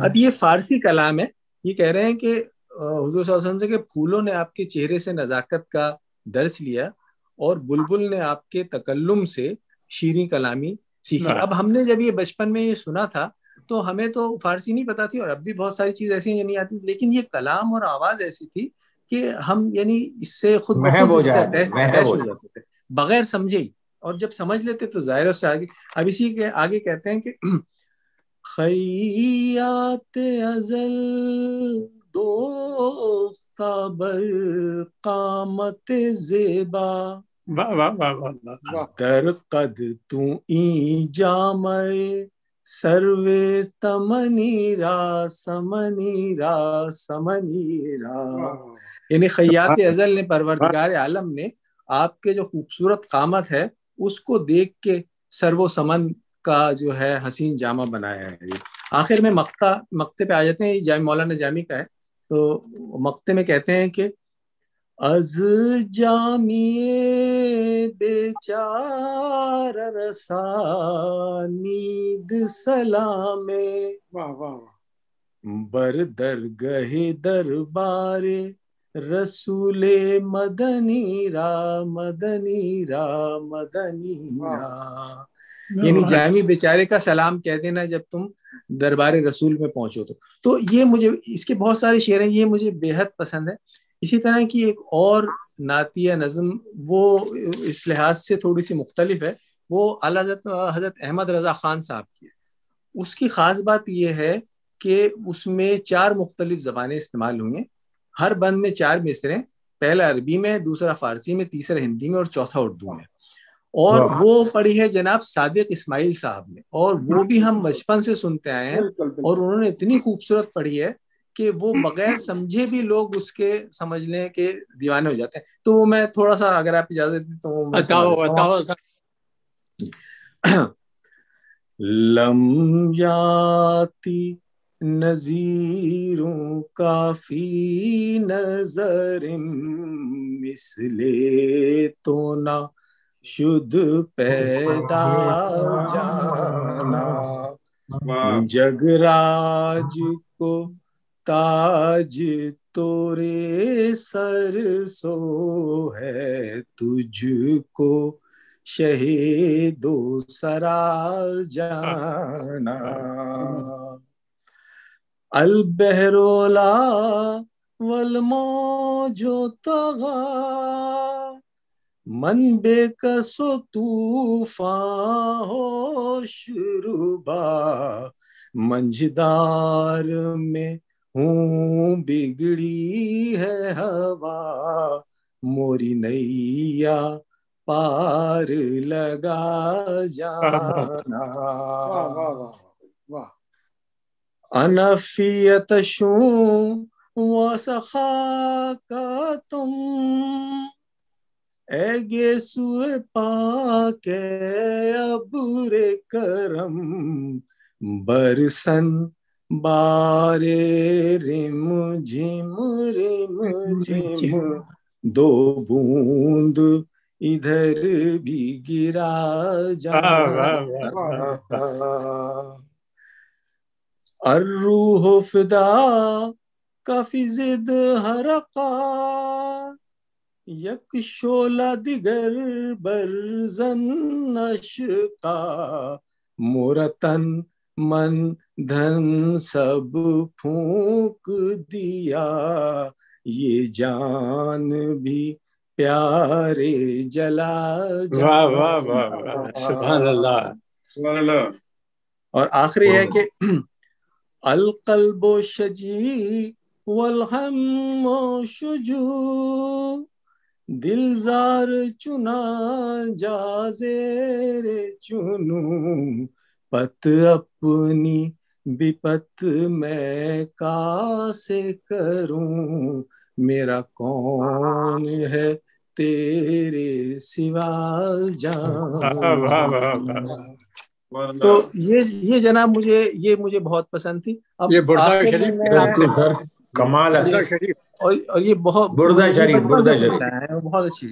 F: اب یہ فارسی کلام ہے. یہ کہہ رہے ہیں کہ حضور صلی اللہ علیہ وسلم سے کہ پھولوں نے آپ کے چہرے سے نزاکت کا درس لیا اور بلبل نے آپ کے تکلم سے شیریں کلامی سیکھی. اب ہم نے جب یہ بچپن میں یہ سنا تھا تو ہمیں تو فارسی نہیں پتا تھی، اور اب بھی بہت ساری چیز ایسی نہیں آتی، لیکن یہ کلام اور آواز ایسی تھی کہ ہم یعنی اس سے خود بخود اس سے اٹیچ ہو جاتے تھے بغیر سمجھے ہی، اور جب سمجھ لیتے تو ظاہر اس سے آگے. اب اسی کے آگے کہتے ہیں کہ خیات ازل دوختہ بر قامت زیبا، در قد تو این جامع سروے تمنی را سمنی را سمنی را. یعنی خیات ازل نے، پروردگار عالم نے آپ کے جو خوبصورت قامت ہے اس کو دیکھ کے سرو و سمن کا جو ہے حسین جامہ بنایا ہے. آخر میں مقطع پہ آ جاتے ہیں. یہ مولانا جامی کا ہے. تو مقطع میں کہتے ہیں کہ از جامی بیچار رسانید سلام بر درگہ دربار رسول مدنی را مدنی را مدنی را. یعنی جامی بیچارے کا سلام کہہ دینا جب تم دربار رسول میں پہنچو. تو یہ مجھے اس کے بہت سارے شعر ہیں, یہ مجھے بے حد پسند ہے. اسی طرح کی ایک اور نعتیہ نظم وہ اس لحاظ سے تھوڑی سی مختلف ہے, وہ اعلیٰ حضرت احمد رضا خان صاحب کی ہے. اس کی خاص بات یہ ہے کہ اس میں 4 مختلف زبانیں استعمال ہوئی ہیں. ہر بند میں 4 مصرے, پہلا عربی میں, دوسرا فارسی میں, تیسرا ہندی میں اور چوتھا اردو میں. اور وہ پڑھی ہے جناب صادق اسماعیل صاحب نے, اور وہ بھی ہم بچپن سے سنتے آئے ہیں, اور انہوں نے اتنی خوبصورت پڑھی ہے کہ وہ بغیر سمجھے بھی لوگ اس کے سمجھنے کے دیوانے ہو جاتے ہیں. تو میں تھوڑا سا اگر آپ اجازت دیں تو
E: بتاؤ.
F: لم یاتی نذیروں کا فی نظر مثلے تو نہ شد پیدا جانا جگراج کو تاج تورے سر سو ہے تجھ کو شہید و سرا جانا البحر لا والموج طغا من بے کس و طوفان ہوش ربا منجدار میں ہوں بگڑی ہے ہوا موری نیا پار لگا جانا انفیتشوں و سخا کا تم اے گیسوئے پاک ابر کرم برسن بارے رم جھم دو بوند ادھر بھی گرا جانا الروح فدا کافی ضد حرقا یک شعلہ دیگر برزن اشقا مرتن من دھن سب پھونک دیا یہ جان بھی پیارے جلا جانا.
E: سبحان اللہ.
F: اور آخری ہے کہ القلب شجی والہم شجو دل زار چنا جازیر چنوں پت اپنی بپت میں کاسے کروں میرا کون ہے تیرے سوا جان. تو یہ جناب مجھے بہت پسند تھی. اب
E: یہ بردہ شریف
B: کمال
E: ہے
F: اور یہ بہت
B: بردہ شریف
F: بہت اچھی.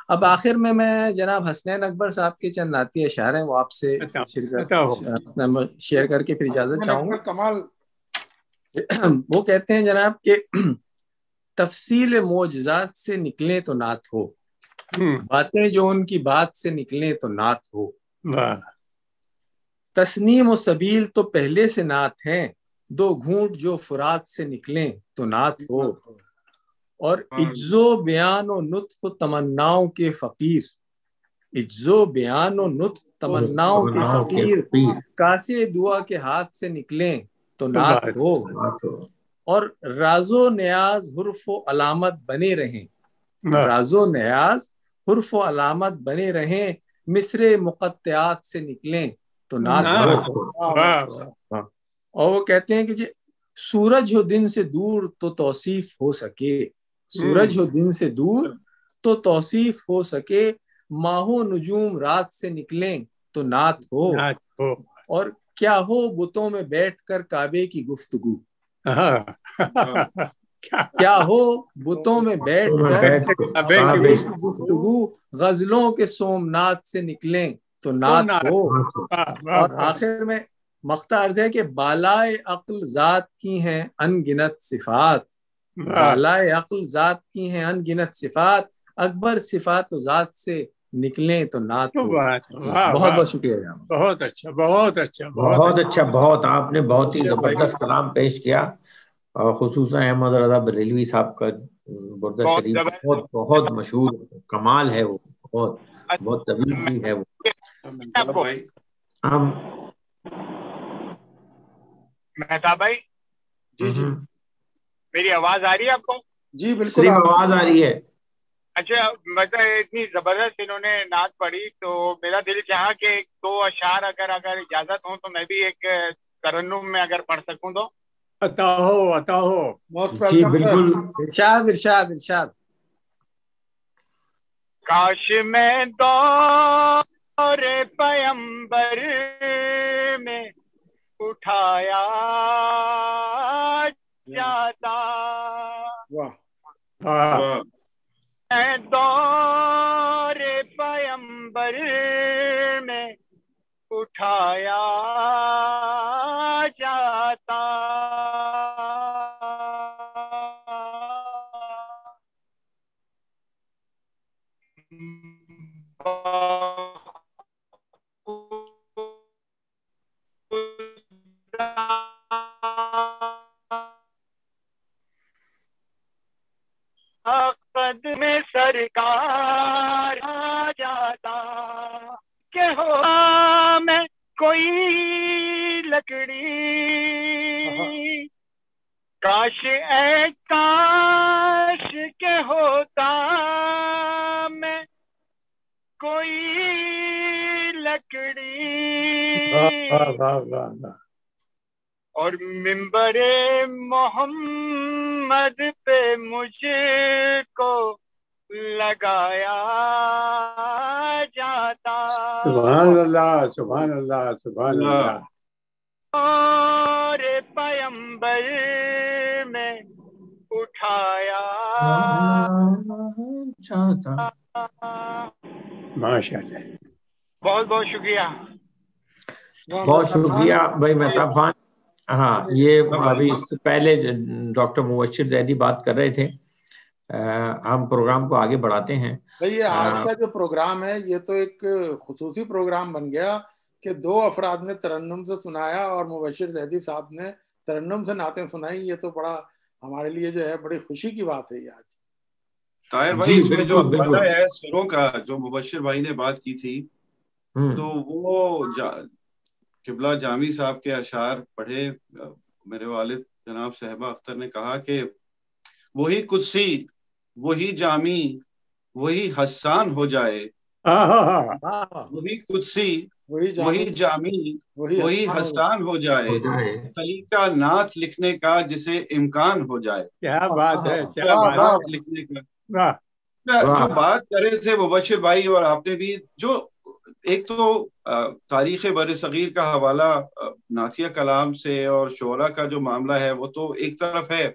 F: اب آخر میں جناب حسنین اکبر صاحب کے چند نعتی اشعار ہیں, وہ آپ سے شیئر کر کے پھر اجازت چاہوں گا. وہ کہتے ہیں جناب کہ تفصیل معجزات سے نکلیں تو نعت ہو, باتیں جو ان کی بات سے نکلیں تو نعت ہو, تسنیم و سبیل تو پہلے سے نعت ہیں, 2 گھونٹ جو فرات سے نکلیں تو نعت ہو, اور عجز و بیان و نطق و تمناؤں کے فقیر, عجز و بیان و نطق تمناؤں کے فقیر کاسے دعا کے ہاتھ سے نکلیں تو نعت ہو, اور راز و نیاز حرف و علامت بنے رہیں, راز و نیاز حرف و علامت بنے رہیں, مصرے مقطعات سے نکلیں تو نعت ہو. اور وہ کہتے ہیں کہ سورج ہو دن سے دور تو توصیف ہو سکے, سورج ہو دن سے دور تو توصیف ہو سکے, ماہ و نجوم رات سے نکلیں تو نعت ہو, اور کیا ہو بتوں میں بیٹھ کر کعبے کی گفتگو، کیا ہو بتوں میں بیٹھ کر کعبے کی گفتگو، غزلوں کے سومنات سے نکلیں تو نعت ہو۔ اور آخر میں مقطع عرض ہے کہ بالائے عقل ذات کی ہیں ان گنت صفات، بالائے عقل ذات کی ہیں ان گنت صفات، اکبر صفات و ذات سے نکلیں تو نعت ہو۔ بہت بہت شکریہ جناب۔
E: بہت اچھا، بہت اچھا،
B: بہت اچھا، بہت آپ نے بہت ہی زبردست کلام پیش کیا، اور خصوصاً احمد رضا بریلوی صاحب کا بردہ شریف بہت بہت مشہور کمال ہے، وہ بہت بہت طویل بھی ہے وہ۔
G: مہتاب بھائی،
C: جی جی
G: میری آواز آ رہی ہے آپ کو؟
C: جی بالکل
B: صرف آواز آ رہی ہے۔
G: اچھا، مطلب اتنی زبردست انہوں نے نعت پڑھی تو میرا دل چاہا کہ ایک دو اشعار اگر اجازت ہوں تو میں بھی ایک ترنم میں اگر پڑھ سکوں تو۔
E: عطا ہو۔
B: جی بالکل،
F: ارشاد ارشاد ارشاد۔
G: کاش میں دور پیمبر میں اٹھایا جاتا، میں دور پیمبر میں اٹھایا جاتا، قدم سرکار آ جاتا، کہ ہوا میں کوئی لکڑی، کاش اے کاش کے ہوتا میں کوئی لکڑی، اور منبر محمد پہ مجھ کو لگایا جاتا،
E: سبحان اللہ، سبحان اللہ، سبحان اللہ۔
G: اور پیمبر میں اٹھایا جاتا۔
E: ماشاء اللہ،
G: بہت بہت شکریہ،
B: بہت شکریہ بھائی مہتاب خان۔ ہاں، یہ ابھی اس سے پہلے ڈاکٹر مبشر زیدی بات کر رہے تھے، ہم پروگرام کو آگے بڑھاتے ہیں۔
C: بھئی یہ آج کا جو پروگرام ہے یہ تو ایک خصوصی پروگرام بن گیا کہ دو افراد نے ترنم سے سنایا اور مبشر زیدی صاحب نے ترنم سے نعتیں سنائی، یہ تو بڑا ہمارے لیے جو ہے بڑی خوشی کی بات ہے یہ آج۔
H: طاہر بھائی، اس میں جو حوالہ ہے سروں کا جو مبشر بھائی نے بات کی تھی، تو وہ قبلہ جامی صاحب کے اشعار پڑھے، میرے والد جناب صاحبہ اختر نے کہا کہ وہی قدسی، وہی جامی، وہی حسان ہو جائے، وہی قدسی، وہی جامی، وہی حسان ہو جائے، خلیقہ نعت لکھنے کا جسے امکان ہو جائے۔
E: کیا بات ہے، کیا
H: نعت لکھنے کا جو بات کر رہے تھے مبشر بھائی، اور آپ نے بھی، جو ایک تو تاریخ بر صغیر کا حوالہ نعتیہ کلام سے اور شعرا کا جو معاملہ ہے وہ تو ایک طرف ہے،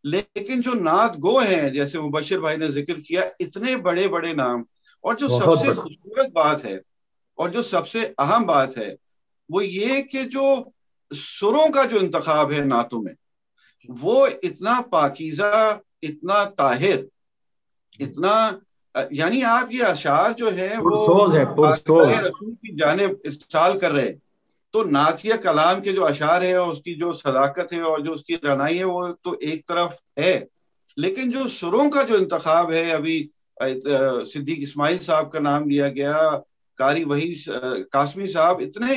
H: لیکن جو نعت گو ہیں جیسے مبشر بھائی نے ذکر کیا، اتنے بڑے بڑے نام، اور جو سب سے خوبصورت بات ہے اور جو سب سے اہم بات ہے وہ یہ کہ جو سروں کا جو انتخاب ہے نعتوں میں، وہ اتنا پاکیزہ، اتنا طاہر، اتنا، یعنی آپ یہ اشعار جو ہے وہ رسول کی جانب ارسال کر رہے، تو نعتیہ کلام کے جو اشعار ہیں اور اس کی جو صداقت ہے اور جو اس کی رعنائی ہے وہ تو ایک طرف ہے، لیکن جو سروں کا جو انتخاب ہے، ابھی صدیق اسماعیل صاحب کا نام لیا گیا، قاری وحی قاسمی صاحب، اتنے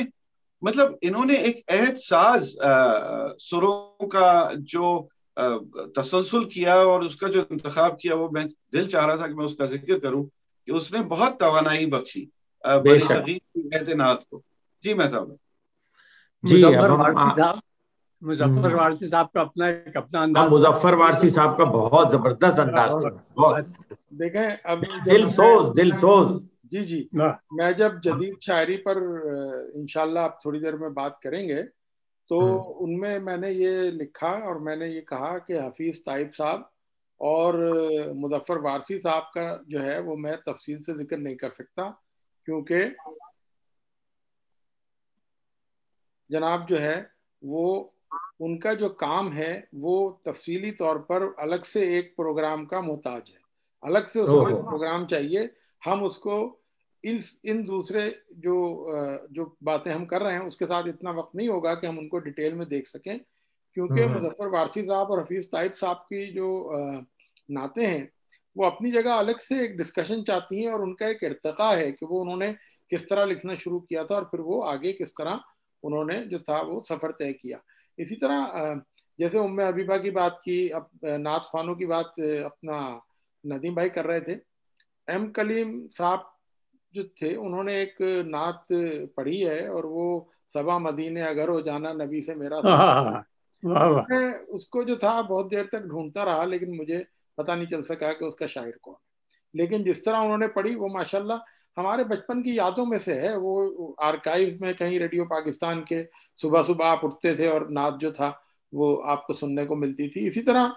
H: مطلب انہوں نے ایک عہد ساز سروں کا جو تسلسل کیا اور اس کا جو انتخاب کیا، وہ میں دل چاہ رہا تھا کہ میں اس کا ذکر کروں کہ اس نے بہت توانائی بخشی بر صغیر کی عہد نعت کو۔ جی مہتاب
B: جی،
E: مظفر وارثی صاحب کا اپنا انداز،
B: مظفر وارثی صاحب کا بہت زبردست انداز تھا،
C: دیکھیں اب
B: دل سوز
C: جی جی، میں جب جدید شاعری پر انشاءاللہ آپ تھوڑی دیر میں بات کریں گے تو ان میں نے یہ لکھا اور میں نے یہ کہا کہ حفیظ طیب صاحب اور مظفر وارثی صاحب کا جو ہے وہ میں تفصیل سے ذکر نہیں کر سکتا، کیونکہ جناب جو ہے وہ ان کا جو کام ہے وہ تفصیلی طور پر الگ سے ایک پروگرام کا محتاج ہے، الگ سے اس کو ایک پروگرام چاہیے. ہم اس کو ان دوسرے جو باتیں ہم کر رہے ہیں اس کے ساتھ اتنا وقت نہیں ہوگا کہ ہم ان کو ڈیٹیل میں دیکھ سکیں، کیونکہ مظفر وارثی صاحب اور حفیظ طیب صاحب کی جو نعتیں ہیں وہ اپنی جگہ الگ سے ایک ڈسکشن چاہتی ہیں، اور ان کا ایک ارتقاء ہے کہ وہ انہوں نے کس طرح لکھنا شروع کیا تھا اور پھر وہ آگے کس طرح انہوں نے جو تھا وہ سفر طے کیا. اسی طرح جیسے ام حبیبہ کی بات کی، نعت خوانوں کی بات اپنا ندیم بھائی کر رہے تھے، ایم کلیم صاحب جو تھے انہوں نے ایک نعت پڑھی ہے اور وہ صبا مدینے اگر ہو جانا نبی سے میرا میں اس کو جو تھا بہت دیر تک ڈھونڈتا رہا لیکن مجھے پتہ نہیں چل سکا کہ اس کا شاعر کون، لیکن جس طرح انہوں نے پڑھی وہ ماشاءاللہ ہمارے بچپن کی یادوں میں سے ہے. وہ آرکائیو میں کہیں ریڈیو پاکستان کے صبح صبح آپ اٹھتے تھے اور نعت جو تھا وہ آپ کو سننے کو ملتی تھی. اسی طرح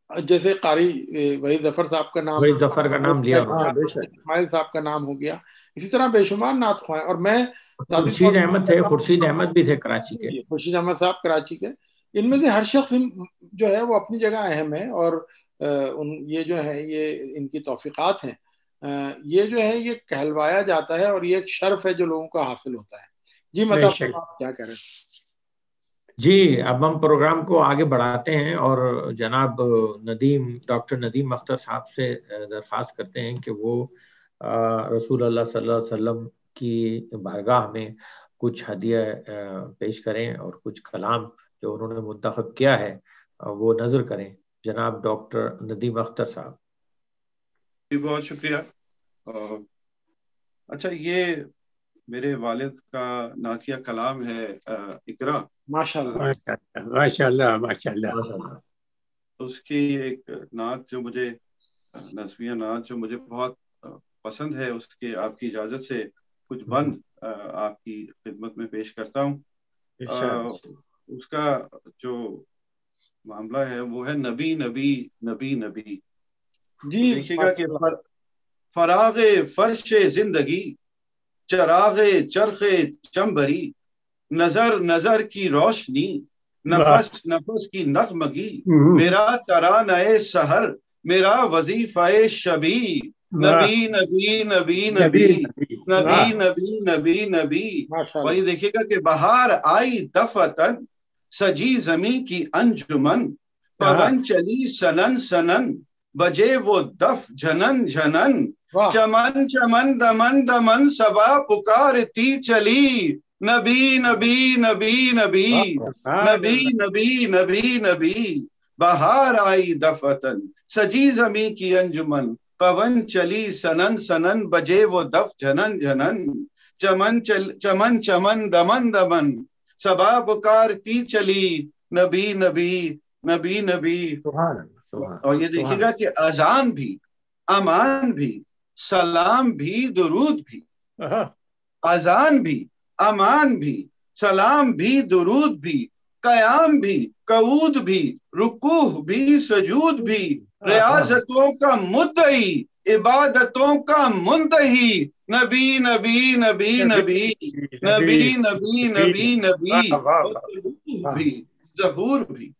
C: جیسے قاری وحید ظفر صاحب کا نام،
B: وحید ظفر کا نام لیا،
C: اسماعیل صاحب کا نام ہو گیا، اسی طرح بے شمار نعت خواں. اور میں
B: خورشید احمد تھے، خورشید احمد بھی تھے کراچی کے،
C: خورشید احمد صاحب کراچی کے. ان میں سے ہر شخص جو ہے وہ اپنی جگہ اہم ہے، اور یہ جو ہے یہ ان کی توفیقات ہیں، یہ جو ہے یہ کہلوایا جاتا ہے اور یہ ایک شرف ہے جو لوگوں کو حاصل ہوتا ہے. جی مطلب آپ کیا کہہ رہے ہیں؟
B: جی اب ہم پروگرام کو آگے بڑھاتے ہیں اور جناب ڈاکٹر ندیم اختر صاحب سے درخواست کرتے ہیں کہ وہ رسول اللہ صلی اللہ علیہ وسلم کی بارگاہ میں کچھ ہدیہ پیش کریں اور کچھ کلام جو انہوں نے منتخب کیا ہے وہ نظر کریں. جناب ڈاکٹر ندیم اختر صاحب.
H: بہت شکریہ. اچھا، یہ میرے والد کا نعتیہ کلام ہے اقرا.
E: ماشاءاللہ ماشاءاللہ.
H: اس کی ایک نعت جو مجھے نظمیہ نعت جو مجھے بہت پسند ہے، اس کے آپ کی اجازت سے کچھ بند آپ کی خدمت میں پیش کرتا ہوں. اس کا جو معاملہ ہے وہ ہے نبی نبی نبی نبی. دیکھیے گا کہ فراغ فرش زندگی، چراغ چرخ چمبری، نظر نظر کی روشنی، نفس نفس کی نغمگی، میرا ترانہ سحر، میرا وظیفہ شبی، نبی نبی نبی نبی نبی نبی نبی نبی. اور یہ دیکھیے گا کہ بہار آئی دفتن، سجی زمین کی انجمن، پون چلی سنن سنن، بجے وہ دف جھنن جھنن، چمن چمن دمن دمن، صبا پکارتی چلی، نبی نبی نبی نبی نبی نبی نبی نبی. بہار آئی دفتن، سجی زمین کی انجمن، پون چلی سنن سنن، بجے وہ دف جھنن جھنن، چمن چمن چمن دمن دمن، صبا پکارتی چلی، نبی نبی نبی نبی. اور یہ دیکھیے گا کہ اذان بھی، امان بھی، سلام بھی، درود بھی، اذان بھی، امان بھی، سلام بھی، درود بھی، قیام بھی، قعود بھی، رکوع بھی، سجود بھی، ریاضتوں کا مدعی، عبادتوں کا منتہی، نبی نبی نبی نبی نبی نبی نبی نبی. بھی ظہور بھی،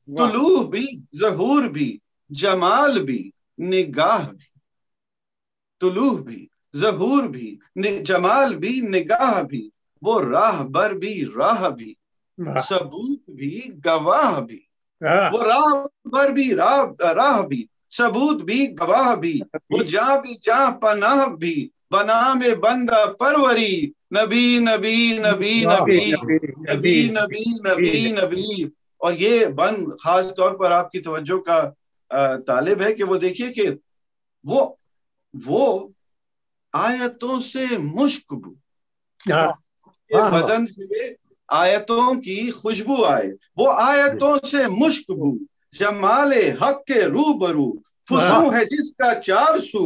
H: طلوع بھی، ظہور بھی، جمال بھی، نگاہ بھی. طلوع بھی، ظہور بھی، جمال بھی، نگاہ بھی، وہ راہ بر بھی، راہ بھی، ثبوت بھی، گواہ بھی، وہ راہ بر بھی، راہ بھی، ثبوت بھی، گواہ بھی، وہ جاں بھی، جاں پناہ بھی، بنام بندہ پروری، نبی نبی نبی نبی نبی نبی نبی نبی. اور یہ بند خاص طور پر آپ کی توجہ کا طالب ہے کہ وہ دیکھیے کہ وہ آیتوں سے مشک بو، بدن سے آیتوں کی خوشبو آئے، وہ آیتوں سے مشک بو، جمال حق کے روبرو، فزوں ہے جس کا چار سو،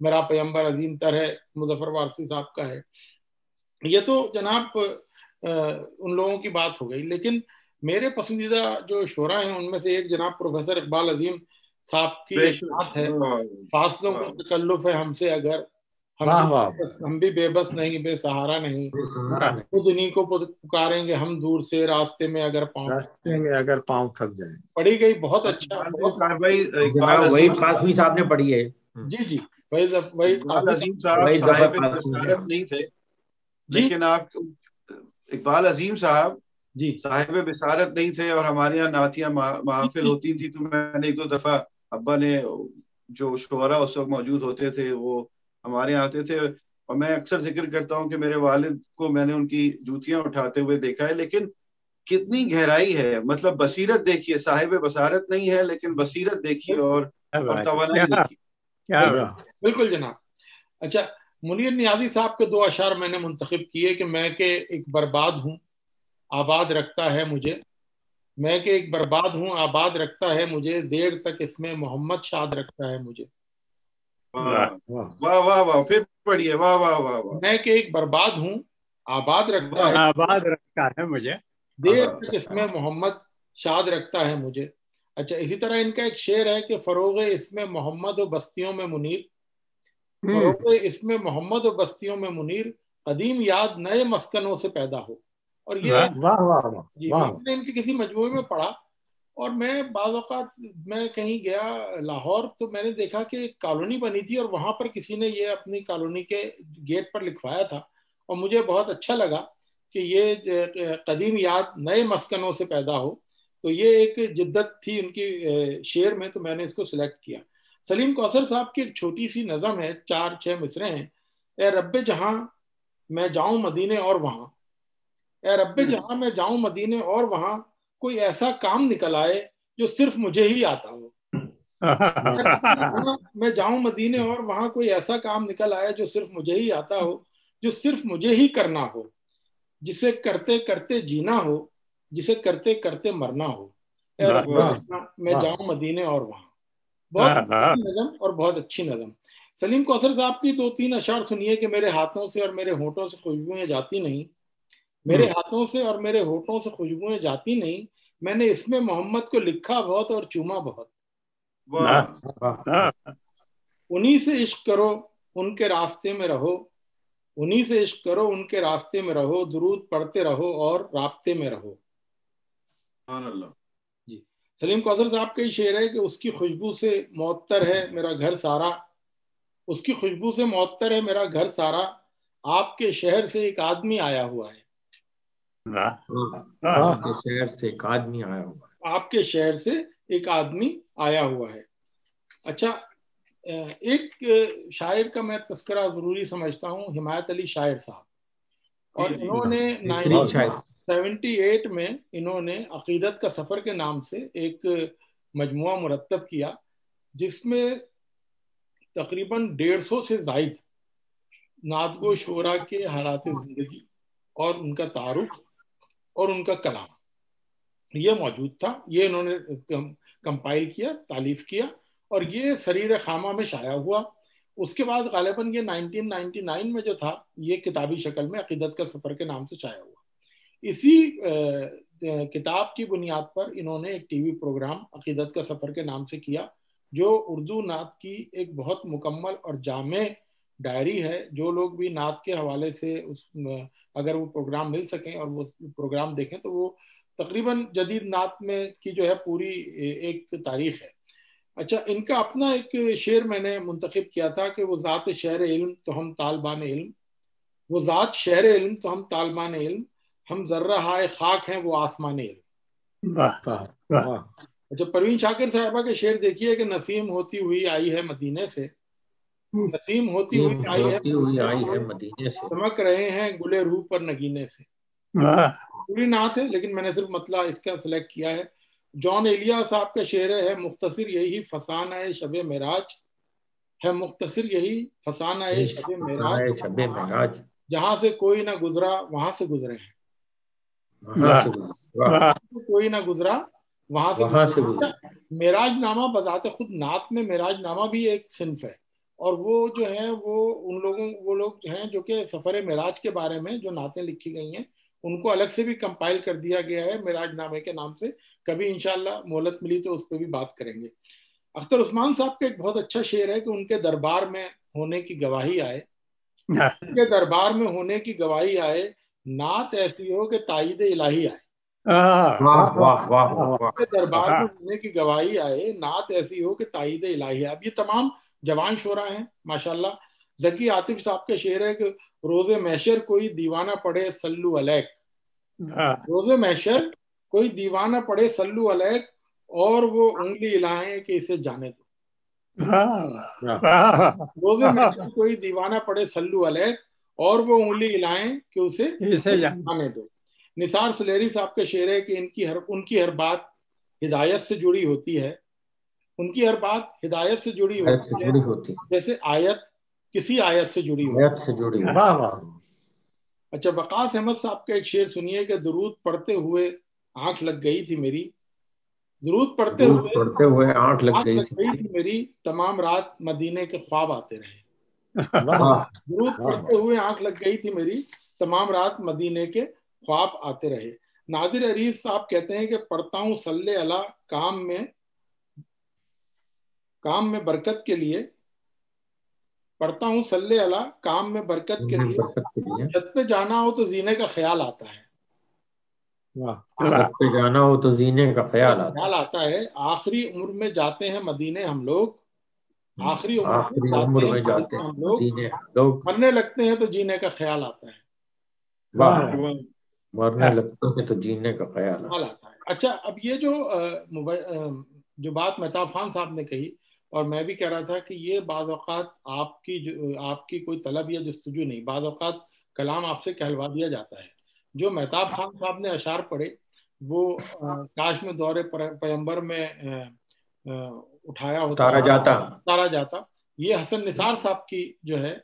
C: میرا پیمبر عظیم تر ہے مظفر وارسی صاحب کا ہے. یہ تو جناب ان لوگوں کی بات ہو گئی. لیکن میرے پسندیدہ جو شعراء ہیں ان میں سے ایک جناب پروفیسر اقبال عظیم صاحب کی ایک بات ہے, فاصلوں کو تکلف ہے ہم سے اگر ہم بھی بے بس نہیں بے سہارا نہیں, خود انہیں کو پکاریں گے ہم دور سے راستے میں اگر
F: پاؤں تھک جائیں.
C: پڑھی گئی, بہت اچھا.
B: وہی قاسمی صاحب نے پڑھی ہے.
C: جی جی, وہی
H: اقبال عظیم صاحب صاحب بصارت نہیں تھے, لیکن آپ اقبال عظیم صاحب
C: جی
H: صاحب بصارت نہیں تھے, اور ہمارے یہاں نعتیہ محافل ہوتی تھی تو میں نے ایک دو دفعہ ابا نے جو شعراء اس وقت موجود ہوتے تھے وہ ہمارے یہاں آتے تھے, اور میں اکثر ذکر کرتا ہوں کہ میرے والد کو میں نے ان کی جوتیاں اٹھاتے ہوئے دیکھا ہے. لیکن کتنی گہرائی ہے, مطلب بصیرت دیکھیے, صاحب بصارت نہیں ہے لیکن بصیرت دیکھیے اور توانائی دیکھیے.
C: بالکل جناب. اچھا, منیر نیازی صاحب کے 2 اشعار میں نے منتخب کیے کہ میں کہ ایک برباد ہوں آباد رکھتا ہے مجھے, میں کہ ایک برباد ہوں آباد رکھتا ہے مجھے, دیر تک اس میں محمد شاد رکھتا ہے مجھے.
H: واہ واہ واہ واہ, پھر پڑھیے. واہ واہ واہ واہ.
C: میں کہ ایک برباد ہوں آباد
E: رکھتا ہے مجھے,
C: دیر تک اس میں محمد شاد رکھتا ہے مجھے. اچھا, اسی طرح ان کا ایک شعر ہے کہ فروغ اس میں محمد و بستیوں میں منیر, فروغ اس میں محمد و بستیوں میں منیر, قدیم یاد نئے مسکنوں سے پیدا ہو. اور یہ ان کے کسی مجموعے میں پڑھا, اور میں بعض اوقات میں کہیں گیا لاہور تو میں نے دیکھا کہ ایک کالونی بنی تھی اور وہاں پر کسی نے یہ اپنی کالونی کے گیٹ پر لکھوایا تھا, اور مجھے بہت اچھا لگا کہ یہ قدیم یاد نئے مسکنوں سے پیدا ہو. تو یہ ایک جدت تھی ان کی شعر میں, تو میں نے اس کو سلیکٹ کیا. سلیم کوثر صاحب کی ایک چھوٹی سی نظم ہے, 4-6 مصرے ہیں. اے رب جہاں میں جاؤں مدینے اور وہاں, اے رب جہاں میں جاؤں مدینے اور وہاں, کوئی ایسا کام نکل آئے جو صرف مجھے ہی آتا ہو. میں جاؤں مدینے اور وہاں کوئی ایسا کام نکل آئے جو صرف مجھے ہی آتا ہو, جو صرف مجھے ہی کرنا ہو, جسے کرتے کرتے جینا ہو, جسے کرتے کرتے مرنا ہو. اے رب میں جاؤں مدینے اور وہاں. بہت اچھی نظم اور بہت اچھی نظم. سلیم کوثر صاحب کی 2-3 اشعار سنیے کہ میرے ہاتھوں سے اور میرے ہونٹوں سے خوشبوئیں جاتی نہیں, میرے ہاتھوں سے اور میرے ہونٹوں سے خوشبوئیں جاتی نہیں, میں نے اس میں محمد کو لکھا بہت اور چوما بہت. انہی سے عشق کرو ان کے راستے میں رہو, انہی سے عشق کرو ان کے راستے میں رہو, درود پڑھتے رہو اور رابطے میں رہو. جی, سلیم کوثر صاحب کا یہ شعر ہے کہ اس کی خوشبو سے معطر ہے میرا گھر سارا, اس کی خوشبو سے معطر ہے میرا گھر سارا, آپ کے شہر سے ایک آدمی آیا ہوا ہے.
B: آپ کے شہر سے ایک آدمی آیا ہوا ہے.
C: آپ کے شہر سے ایک آدمی آیا ہوا ہے. اچھا, ایک شاعر کا میں تذکرہ ضروری سمجھتا ہوں, حمایت علی شاعر صاحب, اور انہوں نے 1978 میں انہوں نے عقیدت کا سفر کے نام سے ایک مجموعہ مرتب کیا, جس میں تقریباً 150 سے زائد نعت گو شعراء کے حالات زندگی اور ان کا تعارف اور ان کا کلام یہ موجود تھا. یہ انہوں نے کمپائل کیا, تالیف کیا, اور یہ سریر خامہ میں شائع ہوا. اس کے بعد غالباً یہ 1999 میں جو تھا یہ کتابی شکل میں عقیدت کا سفر کے نام سے شائع ہوا. اسی کتاب کی بنیاد پر انہوں نے ایک ٹی وی پروگرام عقیدت کا سفر کے نام سے کیا, جو اردو نعت کی ایک بہت مکمل اور جامع ڈائری ہے. جو لوگ بھی نعت کے حوالے سے اگر وہ پروگرام مل سکیں اور وہ پروگرام دیکھیں تو وہ تقریباً جدید نعت میں کی جو ہے پوری ایک تاریخ ہے. اچھا, ان کا اپنا ایک شعر میں نے منتخب کیا تھا کہ وہ ذات شہر علم تو ہم طالبان علم, وہ ذات شہر علم تو ہم طالبان علم, ہم ذرہ ہائے خاک ہیں وہ آسمان علم. اچھا, پروین شاکر صاحبہ کے شعر دیکھیے کہ نسیم ہوتی ہوئی آئی ہے مدینے سے, نسیم ہوتی ہوئی آئی ہے مدینے سے, چمک رہے ہیں گلے روح پر نگینے سے. پوری نعت ہے لیکن میں نے صرف مطلع اس کا سلیکٹ کیا ہے. جان ایلیا صاحب کا شعر ہے مختصر یہی فسانہ شب معراج, ہے مختصر یہی فسانہ شب معراج, جہاں سے کوئی نہ گزرا وہاں سے گزرے ہیں, کوئی نہ گزرا وہاں سے. معراج نامہ بذات خود نعت میں معراج نامہ بھی ایک صنف ہے, اور وہ جو ہیں وہ لوگ جو ہیں جو کہ سفر معراج کے بارے میں جو نعتیں لکھی گئی ہیں ان کو الگ سے بھی کمپائل کر دیا گیا ہے معراج نامے کے نام سے. کبھی انشاءاللہ مہلت ملی تو اس پہ بھی بات کریں گے. اختر عثمان صاحب کا ایک بہت اچھا شعر ہے کہ ان کے دربار میں ہونے کی گواہی آئے، ان کے دربار میں ہونے کی گواہی آئے، نعت ایسی ہو کہ تائید الہی آئے.
B: واہ واہ واہ واہ.
C: کے دربار میں ہونے کی گواہی آئے، نعت ایسی ہو کہ تائید الہی آئے. اب یہ تمام جوان شعرا ہیں ماشاءاللہ. ذکی عاطف صاحب کا شعر ہے کہ روز محشر کوئی دیوانہ پڑھے صلو علیک، روز محشر کوئی دیوانہ پڑھے صلو علیک، اور وہ انگلی ہلائیں کہ اسے جانے دو. روز محشر کوئی دیوانہ پڑھے صلو علیک، اور وہ انگلی ہلائیں کہ اسے جانے دو. نثار سلیری صاحب کا شعر ہے کہ ان کی ہر بات ہدایت سے جڑی ہوتی ہے، ان کی ہر بات ہدایت سے جڑی ہوتی ہے، جیسے آیت کسی آیت سے جڑی ہوتی ہے. اچھا، وقاص احمد صاحب کا ایک شعر سنیے کہ درود پڑھتے ہوئے آنکھ لگ گئی تھی میری، درود پڑھتے ہوئے آنکھ لگ گئی تھی میری، تمام رات مدینے کے خواب آتے رہے. درود پڑھتے ہوئے آنکھ لگ گئی تھی میری، تمام رات مدینے کے خواب آتے رہے. نادر عریض صاحب کہتے ہیں کہ پڑھتا ہوں صلی اللہ کام میں برکت کے لیے، پڑھتا ہوں صلی اللہ کام میں برکت کے لیے، چھت پہ جانا ہو تو زینے کا خیال آتا ہے.
B: چھت پہ جانا ہو تو زینے کا خیال
C: آتا ہے. آخری عمر میں جاتے ہیں مدینے ہم لوگ، آخری
B: عمر میں جاتے ہیں
C: ہم لوگ، مرنے لگتے ہیں تو جینے کا خیال آتا ہے.
B: مرنے لگتے ہیں تو جینے کا خیال
C: آتا ہے. اچھا، اب یہ جو بات مہتاب خان صاحب نے کہی، اور میں بھی کہہ رہا تھا کہ یہ بعض اوقات آپ کی کوئی طلب یا جستجو نہیں، بعض اوقات کلام آپ سے کہلوا دیا جاتا ہے. جو مہتاب خان صاحب نے اشعار پڑھے وہ کاش میں دور پیغمبر میں اٹھایا ہوتا، اتارا جاتا. یہ حسن نثار صاحب کی جو ہے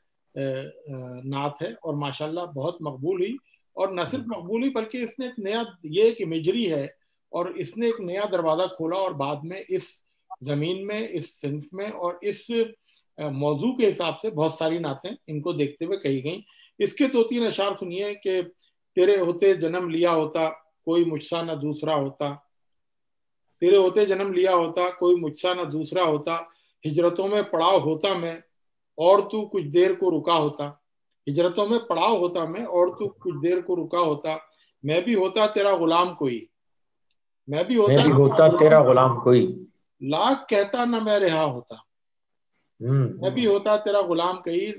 C: نعت ہے، اور ماشاءاللہ بہت مقبول ہوئی. اور نہ صرف مقبول ہوئی بلکہ اس نے ایک نیا، یہ ایک امیجری ہے، اور اس نے ایک نیا دروازہ کھولا، اور بعد میں اس زمین میں، اس صنف میں، اور اس موضوع کے حساب سے بہت ساری نعتیں ان کو دیکھتے ہوئے کہی گئیں. اس کے 2-3 اشعار سنیے کہ تیرے ہوتے جنم لیا ہوتا کوئی مجھ سا نہ دوسرا ہوتا، تیرے ہوتے جنم لیا ہوتا کوئی مجھ سا نہ دوسرا ہوتا، ہجرتوں میں پڑاؤ ہوتا میں اور تو کچھ دیر کو رکا ہوتا، ہجرتوں میں پڑاؤ ہوتا میں اور تو کچھ دیر کو رکا ہوتا، میں بھی ہوتا تیرا غلام کوئی، میں بھی ہوتا
B: تیرا غلام کوئی،
C: لاکھ کہتا نہ میں رہا ہوتا، میں بھی ہوتا تیرا غلام کوئی،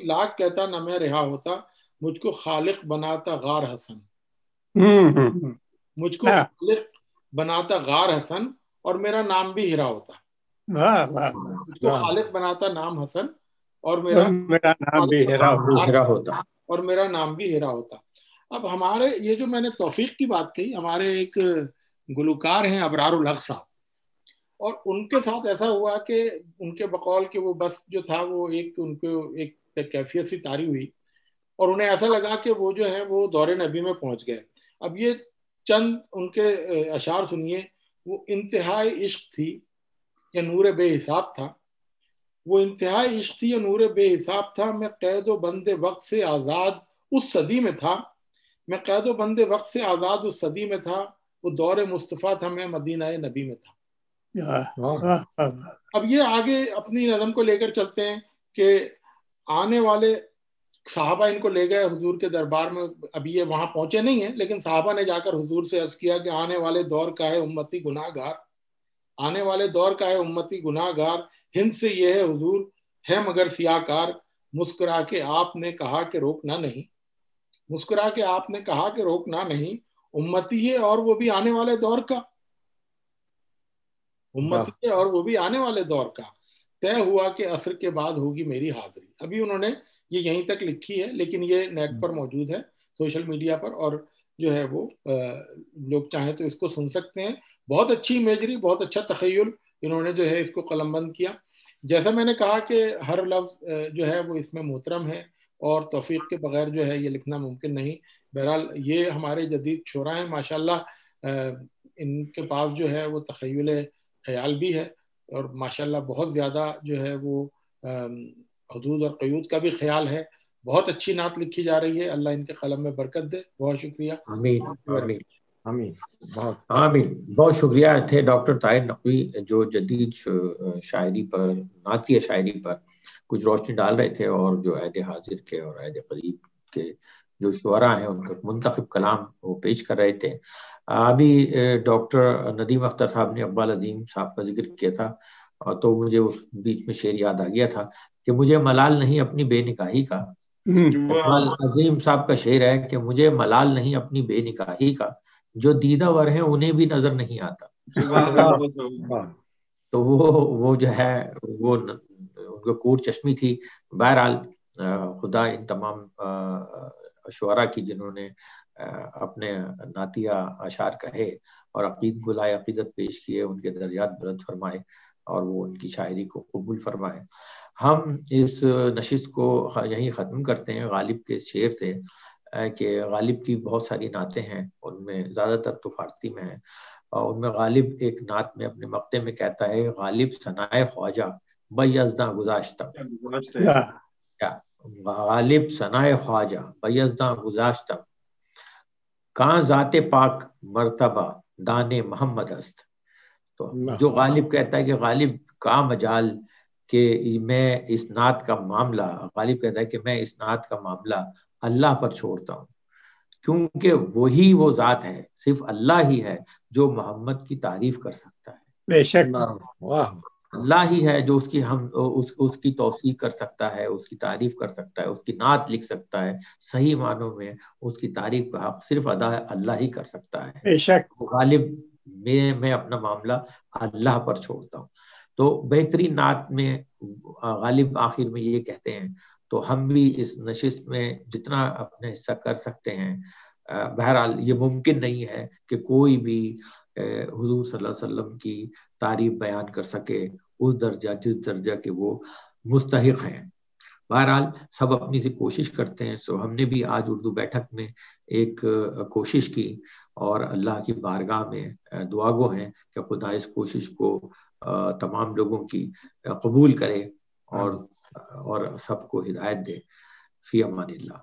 C: لاکھ کہتا نہ میں رہا ہوتا، مجھ کو خالق بناتا غار حسن، مجھ کو خالق بناتا غار حسن، اور میرا نام بھی ہیرا ہوتا. مجھ کو خالق بناتا نام حسن، اور میرا نام بھی ہیرا ہوتا، اور میرا نام بھی ہیرا ہوتا. اب ہمارے یہ جو میں نے توفیق کی بات کہی، ہمارے ایک گلوکار ہیں ابرار الحق صاحب، اور ان کے ساتھ ایسا ہوا کہ ان کے بقول کہ وہ بس جو تھا وہ ان کو ایک کیفیت سی طاری ہوئی، اور انہیں ایسا لگا کہ وہ جو ہے وہ دور نبی میں پہنچ گئے. اب یہ چند ان کے اشعار سنیے. وہ انتہائی عشق تھی یا نور بے حساب تھا، وہ انتہائی عشق تھی یا نور بے حساب تھا، میں قید و بند وقت سے آزاد اس صدی میں تھا، میں قید و بند وقت سے آزاد اس صدی میں تھا، وہ دور مصطفیٰ تھا میں مدینہ نبی میں تھا. اب یہ آگے اپنی نظم کو لے کر چلتے ہیں کہ آنے والے صحابہ ان کو لے گئے حضور کے دربار میں. ابھی یہ وہاں پہنچے نہیں ہیں، لیکن صحابہ نے جا کر حضور سے عرض کیا کہ آنے والے دور کا ہے امتی گناہ گار، آنے والے دور کا ہے امتی گناہ گار، ہند سے یہ ہے حضور ہے مگر سیاہ کار، مسکرا کے آپ نے کہا کہ روکنا نہیں، مسکرا کے آپ نے کہا کہ روکنا نہیں، امتی ہے اور وہ بھی آنے والے دور کا، امتی ہے اور وہ بھی آنے والے دور کا، طے ہوا کہ عصر کے بعد ہوگی میری حاضری. ابھی انہوں نے یہ یہیں تک لکھی ہے، لیکن یہ نیٹ پر موجود ہے، سوشل میڈیا پر، اور جو ہے وہ لوگ چاہیں تو اس کو سن سکتے ہیں. بہت اچھی امیجری، بہت اچھا تخیل انہوں نے جو ہے اس کو قلم بند کیا. جیسا میں نے کہا کہ ہر لفظ جو ہے وہ اس میں محترم ہے، اور توفیق کے بغیر جو ہے یہ لکھنا ممکن نہیں. بہرحال یہ ہمارے جدید شعراء ہیں ماشاءاللہ، ان کے پاس جو ہے وہ تخیل خیال بھی ہے، اور ماشاءاللہ بہت زیادہ جو ہے وہ حدود اور قیود کا بھی خیال ہے. بہت اچھی نعت لکھی جا رہی ہے, اللہ ان کے قلم میں برکت دے. بہت شکریہ.
B: آمین آمین
C: آمین.
B: آمین. بہت شکریہ. تھے ڈاکٹر طاہر نقوی جو جدید شاعری پر, نعتیہ شاعری پر کچھ روشنی ڈال رہے تھے, اور جو عہد حاضر کے اور عہد قریب کے جو شعراء ہیں ان کا منتخب کلام وہ پیش کر رہے تھے. ابھی ڈاکٹر ندیم اختر صاحب نے اقبال عظیم صاحب کا ذکر کیا تھا, تو مجھے اس بیچ میں شعر یاد آ گیا تھا کہ مجھے ملال نہیں اپنی بے نکاحی کا. اقبال عظیم صاحب کا شعر ہے کہ مجھے ملال نہیں اپنی بے نکاحی کا, جو دیدہ ور ہیں انہیں بھی نظر نہیں آتا. تو وہ جو ہے وہ ان کو کوٹ چشمی تھی. بہرحال خدا ان تمام شعراء کی جنہوں نے اپنے نعتیہ اشعار کہے اور گلائے عقیدت پیش کیے, ان کے درجات بلند فرمائے اور وہ ان کی شاعری کو قبول فرمائے. ہم اس نشست کو یہیں ختم کرتے ہیں. غالب کے شعر تھے کہ غالب کی بہت ساری نعتیں ہیں, ان میں زیادہ تر تو فارسی میں ہیں. ان میں غالب ایک نعت میں اپنے مقطع میں کہتا ہے, غالب ثنائے خواجہ بیزداں گذاشتہ. غالب ثنائے خواجہ بیزداں گذاشتہ, کہاں ذات پاک مرتبہ دانے محمد است. تو جو غالب کہتا ہے کہ غالب کا مجال کہ میں اس نعت کا معاملہ, غالب کہتا ہے کہ میں اس نعت کا معاملہ اللہ پر چھوڑتا ہوں, کیونکہ وہی وہ ذات ہے, صرف اللہ ہی ہے جو محمد کی تعریف کر سکتا ہے.
E: بے شک
B: اللہ ہی ہے جو اس کی توثیق کر سکتا ہے, اس کی تعریف کر سکتا ہے, اس کی نعت لکھ سکتا ہے. صحیح معنوں میں اس کی تعریف کا حق صرف ادا اللہ ہی کر سکتا ہے.
E: بے شک
B: غالب میں اپنا معاملہ اللہ پر چھوڑتا ہوں. تو بہترین نعت میں غالب آخر میں یہ کہتے ہیں. تو ہم بھی اس نشست میں جتنا اپنا حصہ کر سکتے ہیں. بہرحال یہ ممکن نہیں ہے کہ کوئی بھی حضور صلی اللہ علیہ وسلم کی تعریف بیان کر سکے اس درجہ جس درجہ کے وہ مستحق ہیں. بہرحال سب اپنی سے کوشش کرتے ہیں. سو ہم نے بھی آج اردو بیٹھک میں ایک کوشش کی, اور اللہ کی بارگاہ میں دعا گو ہیں کہ خدا اس کوشش کو تمام لوگوں کی قبول کرے اور سب کو ہدایت دے. فی امان اللہ.